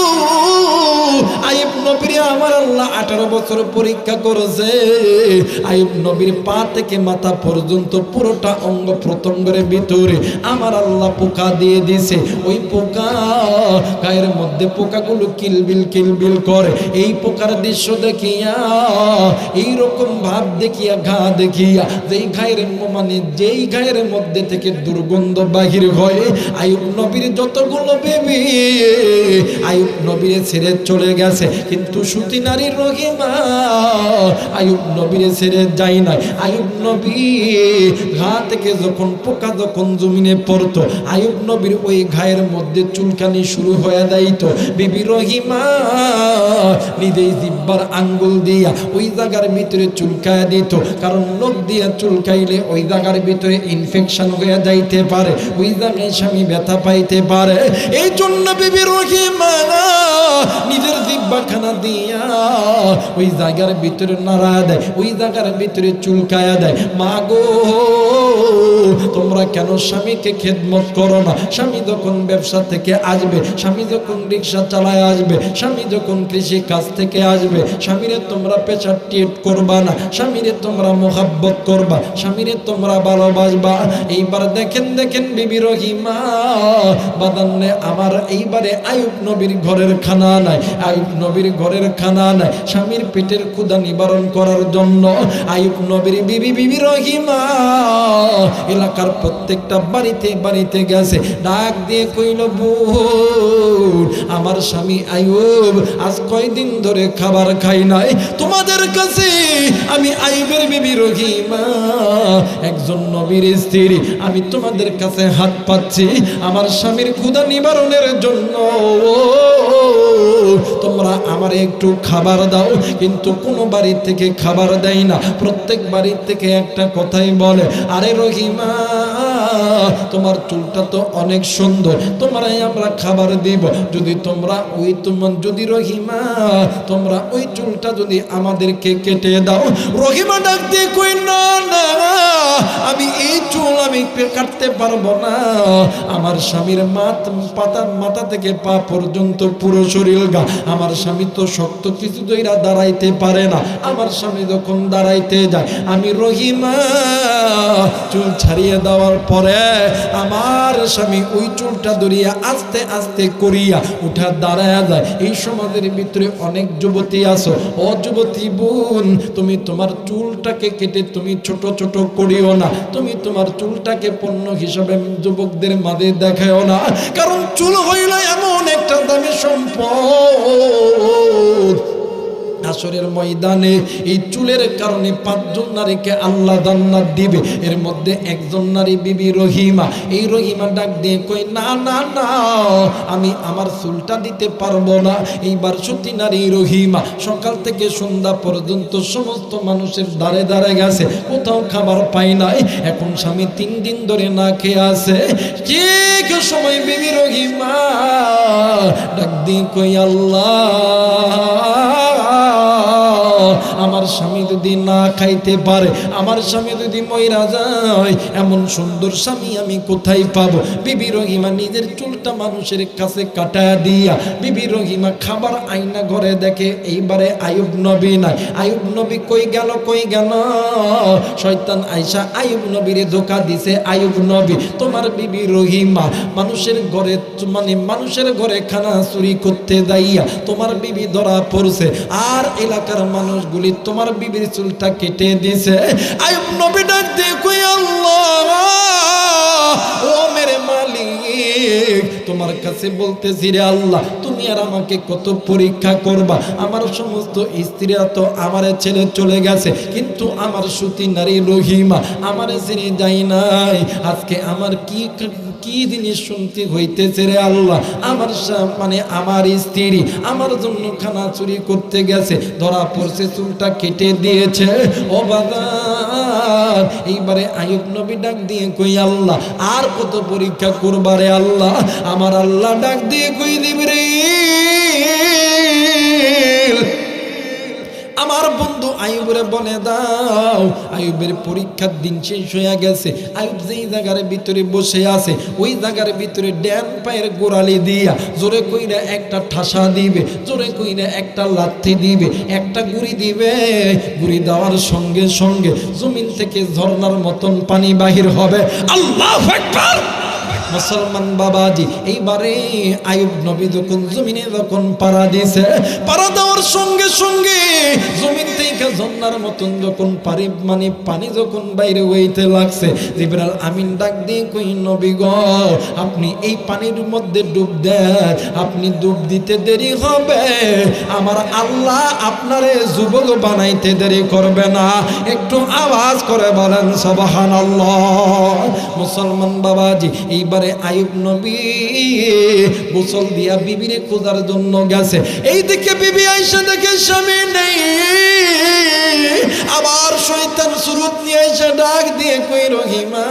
আইয়ুব নবীর আমার আল্লাহ 18 বছর পরীক্ষা করেছে। আইয়ুব নবীর পা থেকে মাথা পর্যন্ত পুরোটা অঙ্গ প্রত্যঙ্গের ভিতরে আমার আল্লাহ পোকা দিয়ে দিছে। ওই পোকা, গায়ের মধ্যে পোকাগুলো কিলবিল কিলবিল করে। এই পোকার দৃশ্য দেখিয়া, এইরকম ভাব দেখিয়া, ঘা দেখিয়া, যেই গায়ের মধ্যে থেকে দুর্গন্ধ বাহির হয়, আইয়ুব নবীর যতগুলো বেবি আইয়ুব নবীর ছেড়ে চলে গেছে, কিন্তু সতী নারীর রহিমা আইয়ুব নবীর ছেড়ে যায় নাই। আইয়ুব নবী ঘা থেকে যখন পোকা যখন জমিনে পড়তো, আইয়ুব নবীর ওই ঘায়ের মধ্যে চুলকানি শুরু হয়ে যাইত। বিবি রহিমা নিজেই জিহ্বার আঙ্গুল দিয়া ওই জায়গার ভিতরে চুলকায়া দিত, কারণ লোক দিয়া চুলকাইলে ওই জায়গার ভিতরে ইনফেকশন হয়ে যাইতে পারে, ওই জায়গায় স্বামী ব্যথা পাইতে পারে। এই জন্য বিবি রহিমা নিজের জিহ্বাখানা দিয়া ওই জায়গার ভিতরে নাড়া দেয়, ওই জায়গার ভিতরে চুলকায়া দেয়। মা গো, তোমরা কেন স্বামীকে খেদমত করো না? স্বামী যখন ব্যবসা থেকে আসবে, স্বামী যখন রিক্সা চালায় আসবে, স্বামী যখন কৃষি কাজ থেকে আসবে, স্বামীরে তোমরা প্রেশার ট্রিট করবা না, স্বামীরে তোমরা মোহাব্বত করবা, স্বামীরে তোমরা ভালোবাসবা। এইবার দেখেন বিবি রহিমা বাদান্নে আমার এইবারে আইয়ুব নবীর ঘরের খানা নাই, আইয়ুব নবীর ঘরের খানা নাই। স্বামীর পেটের ক্ষুধা নিবারণ করার জন্য আইয়ুব নবীর বিবি রহিমা এলাকার প্রত্যেকটা বাড়িতে গেছে, ডাক দিয়ে কইল, বোন, আমার স্বামী আইয়ুব আজ কয়দিন ধরে খাবার খাই নাই, তোমাদের কাছে আমি আইয়ুবের বিবি রহিমা একজন নবীর স্ত্রী, আমি তোমাদের কাছে হাত পাচ্ছি আমার স্বামীর ক্ষুধা নিবারণের জন্য, তোমরা আমার একটু খাবার দাও। কিন্তু কোনো বাড়ি থেকে খাবার দেয় না, প্রত্যেক বাড়ি থেকে একটা কথাই বলে, আরে রহিমা, তোমার চুলটা তো অনেক সুন্দর, তোমরাই আমরা খাবার দিব, যদি রহিমা তোমরা ওই চুলটা যদি আমাদেরকে কেটে দাও। রহিমা ডাক দিয়ে কই, না না, আমি এই চুল আমি কাটতে পারবো না, আমার স্বামীর মাথা থেকে পা পর্যন্ত পুরো শরীর গা, আমার স্বামী তো শক্ত কিছু দইরা দাঁড়াইতে পারে না, আমার স্বামী যখন দাঁড়াইতে যায়, আমি রহিমা চুল ছাড়িয়ে দেওয়ার পরে আমার স্বামী ওই চুলটা ধরিয়া আস্তে আস্তে করিয়া উঠা দাঁড়ায় যায়। এই সমাজের ভিতরে অনেক যুবতী আছো, ও যুবতী বোন, তুমি তোমার চুলটাকে কেটে তুমি ছোট ছোট করিও না, তুমি তোমার চুলটাকে পণ্য হিসাবে যুবকদের মাঝে দেখাও না, কারণ চুল হইল এমন একটা দামি সম্পদ, হাসরের ময়দানে এই চুলের কারণে 5 জন নারীকে আল্লাহ জান্নাত দিবে। এর মধ্যে একজন নারী বিবি রহিমা। এই রহিমা ডাক দিয়ে কই না না না, আমি আমার চুলটা দিতে পারবো না। এইবার সতী নারী রহিমা সকাল থেকে সন্ধ্যা পর্যন্ত সমস্ত মানুষের দ্বারে দ্বারে গেছে, কোথাও খাবার পাই নাই। এখন স্বামী 3 দিন ধরে না খেয়ে আছে। ঠিক সময় বিবি রহিমা ডাক দিয়ে কই আল্লাহ, আমার স্বামী যদি না খাইতে পারে, আমার স্বামী যদি মইরা যায়, এমন সুন্দর স্বামী আমি কোথায় পাবো? বিবি রহিমা নিজের চুলটা মানুষের কাছে কাটায়া দিয়া বিবি রহিমা খাবার আইনা ঘরে দেখে এইবারে আয়ুব নবী নাই। আয়ুব নবী কই গেল কই গেল? শয়তান আইসা আয়ুব নবীরে ধোঁকা দিছে। আয়ুব নবী তোমার বিবি রহিমা মানুষের ঘরে, মানে মানুষের ঘরে খানা চুরি করতে যাইয়া তোমার বিবি ধরা পড়ছে, আর এলাকার মানুষগুলি তোমার বিবির চুলটা কেটে দিছে। আয়ুব নবী ডাক দিয়ে কই আল্লাহ, ও মেরে মালিক, তোমার কাছে বলতেছি রে আল্লাহ, তুমি আর আমাকে কত পরীক্ষা করবা? আমার সমস্ত স্ত্রীরা তো আমারে ছেড়ে চলে গেছে, কিন্তু আমার সতী নারী রহিমা আমারে ছেড়ে যায় নাই। আজকে আমার কি জিনিস শুনতে হইতেছে রে আল্লাহ? আমার মানে আমার স্ত্রী আমার জন্য খানা চুরি করতে গেছে, ধরা পড়ছে, চুলটা কেটে দিয়েছে। ও বাজার, এইবারে আয়ুব নবী ডাক দিয়ে কই আল্লাহ, আর কত পরীক্ষা করবা রে আল্লাহ? আমার আল্লাহ ডাক দিয়ে কই জিবরাইল, আমার বন্ধু আয়ুবরে বলে দাও, আয়ুবের পরীক্ষার দিন শেষ হয়ে গেছে। আয়ুব যেই জায়গার ভিতরে বসে আছে, ওই জায়গার ভিতরে ডান পায়ের গোড়ালি দিয়া জোরে কইরা একটা ঠাসা দিবে, জোরে কইরা একটা লাথি দিবে, একটা গুড়ি দিবে। গুড়ি দেওয়ার সঙ্গে সঙ্গে জমিন থেকে ঝর্ণার মতন পানি বাহির হবে। আল্লাহু আকবার। মুসলমান বাবাজি, এইবারে আয়ুব নবী যখন জমিনে যখন পাড়া দিছে, পাড়া দেওয়ার সঙ্গে সঙ্গে জমিন থেকে ঝর্ণার মতন যখন পানি যখন বাইরে হইতে লাগছে, জিবরাইল আমিন ডাক দিয়ে কই নবী গো, আপনি এই পানির মধ্যে ডুব দেন, আপনি ডুব দিতে দেরি হবে, আমার আল্লাহ আপনারে যুবক বানাইতে দেরি করবে না। একটু আওয়াজ করে বলেন সুবহানাল্লাহ। মুসলমান বাবাজি, এইবারে আয়ুব নবী গোসল দিয়া বিবিরে খোঁজার জন্য গেছে। এইদিকে বিবি আয়েশা দেখে স্বামী নেই, আবার শয়তান সুরত নিয়ে আয়েশা ডাক দিয়ে কই রহিমা,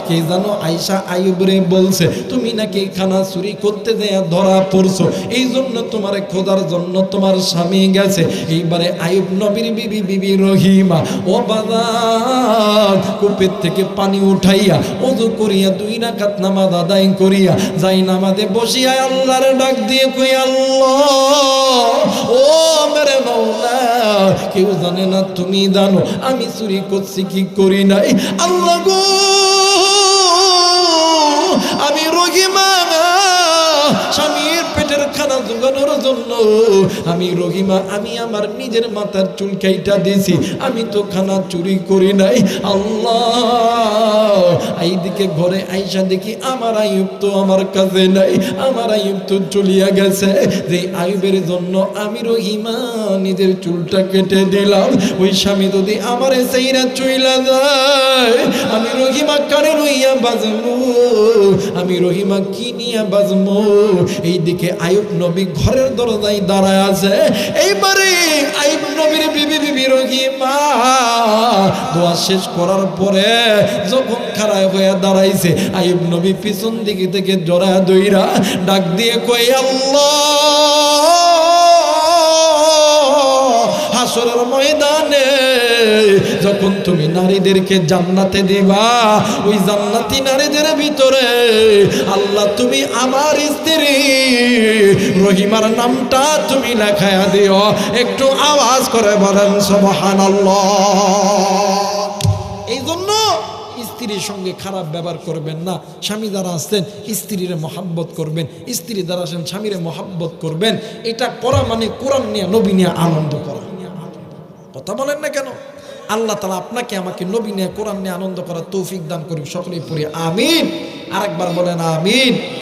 কে জানো আয়েশা আয়ুবরে বলছে তুমি নাকি খানা চুরি করতে যায় ধরা পড়ছো, এই জন্য তোমারে খোঁজার জন্য তোমার স্বামী গেছে। এইবারে আয়ুব নবীর বিবি রহিমা ও বাজার কূপের থেকে পানি উঠাইয়া ওযু করিয়া 2 রাকাত নামাজ আদায় করিয়া যাই নামাজে বসিয়া আল্লাহর ডাক দিয়ে কই আল্লাহ, ও মেরে মাওলা, কেউ জানে না তুমি জানো আমি চুরি করছি কি করি নাই। আল্লাহ গো, আমি রহিমা স্বামীর পেটের খানা জোগানোর জন্য আমি রহিমা আমি আমার নিজের মাথার চুল কাইটা দিয়েছি, আমি তো খানা চুরি করি নাই। আল্লাহ, এইদিকে ঘরে আইসা দেখি আমার আয়ুব তো আমার কাছে নাই, আমার আয়ুব তো চলিয়া গেছে। যে আয়ুবের জন্য আমি রহিমা নিজের চুলটা কেটে দিলাম, ওই স্বামী যদি আমার সেইরা চইলা যায়, আমি রহিমা কারে লইয়া বাজমু, আমি রহিমা কি নিয়ে বাজমু? এইদিকে আয়ুব নবী ঘরের দরজায় দাঁড়ায় আছে। এইবারে আয়ুব নবীর বিবি রহিমা দোয়া শেষ করার পরে যখন খাড়া হয়ে দাঁড়াইছে, আয়ুব নবী পিছন দিকে থেকে জড়া দইরা ডাক দিয়ে কই আল্লাহ, হাসরের ময়দানে যখন তুমি নারীদেরকে জান্নাতে দিবা, ওই জান্নাতি নারীদের ভিতরে আল্লাহ তুমি আমার স্ত্রী রহিমার নামটা তুমি লেখায়া দিও। একটু আওয়াজ করে বলেন সুবহানাল্লাহ। এই জন্য স্ত্রীর সঙ্গে খারাপ ব্যবহার করবেন না। স্বামী যারা আছেন স্ত্রীর মহাব্বত করবেন, স্ত্রী যারা আছেন স্বামীর মহাব্বত করবেন। এটা করা মানে কোরআন নিয়ে নবী নিয়ে আনন্দ করা। কথা বলেন না কেন? আল্লাহ তাআলা আপনাকে আমাকে নবী নিয়ে কোরআন নিয়ে আনন্দ করার তৌফিক দান করুন। সকলেই পড়ি আমিন। আরেকবার বলেন আমিন।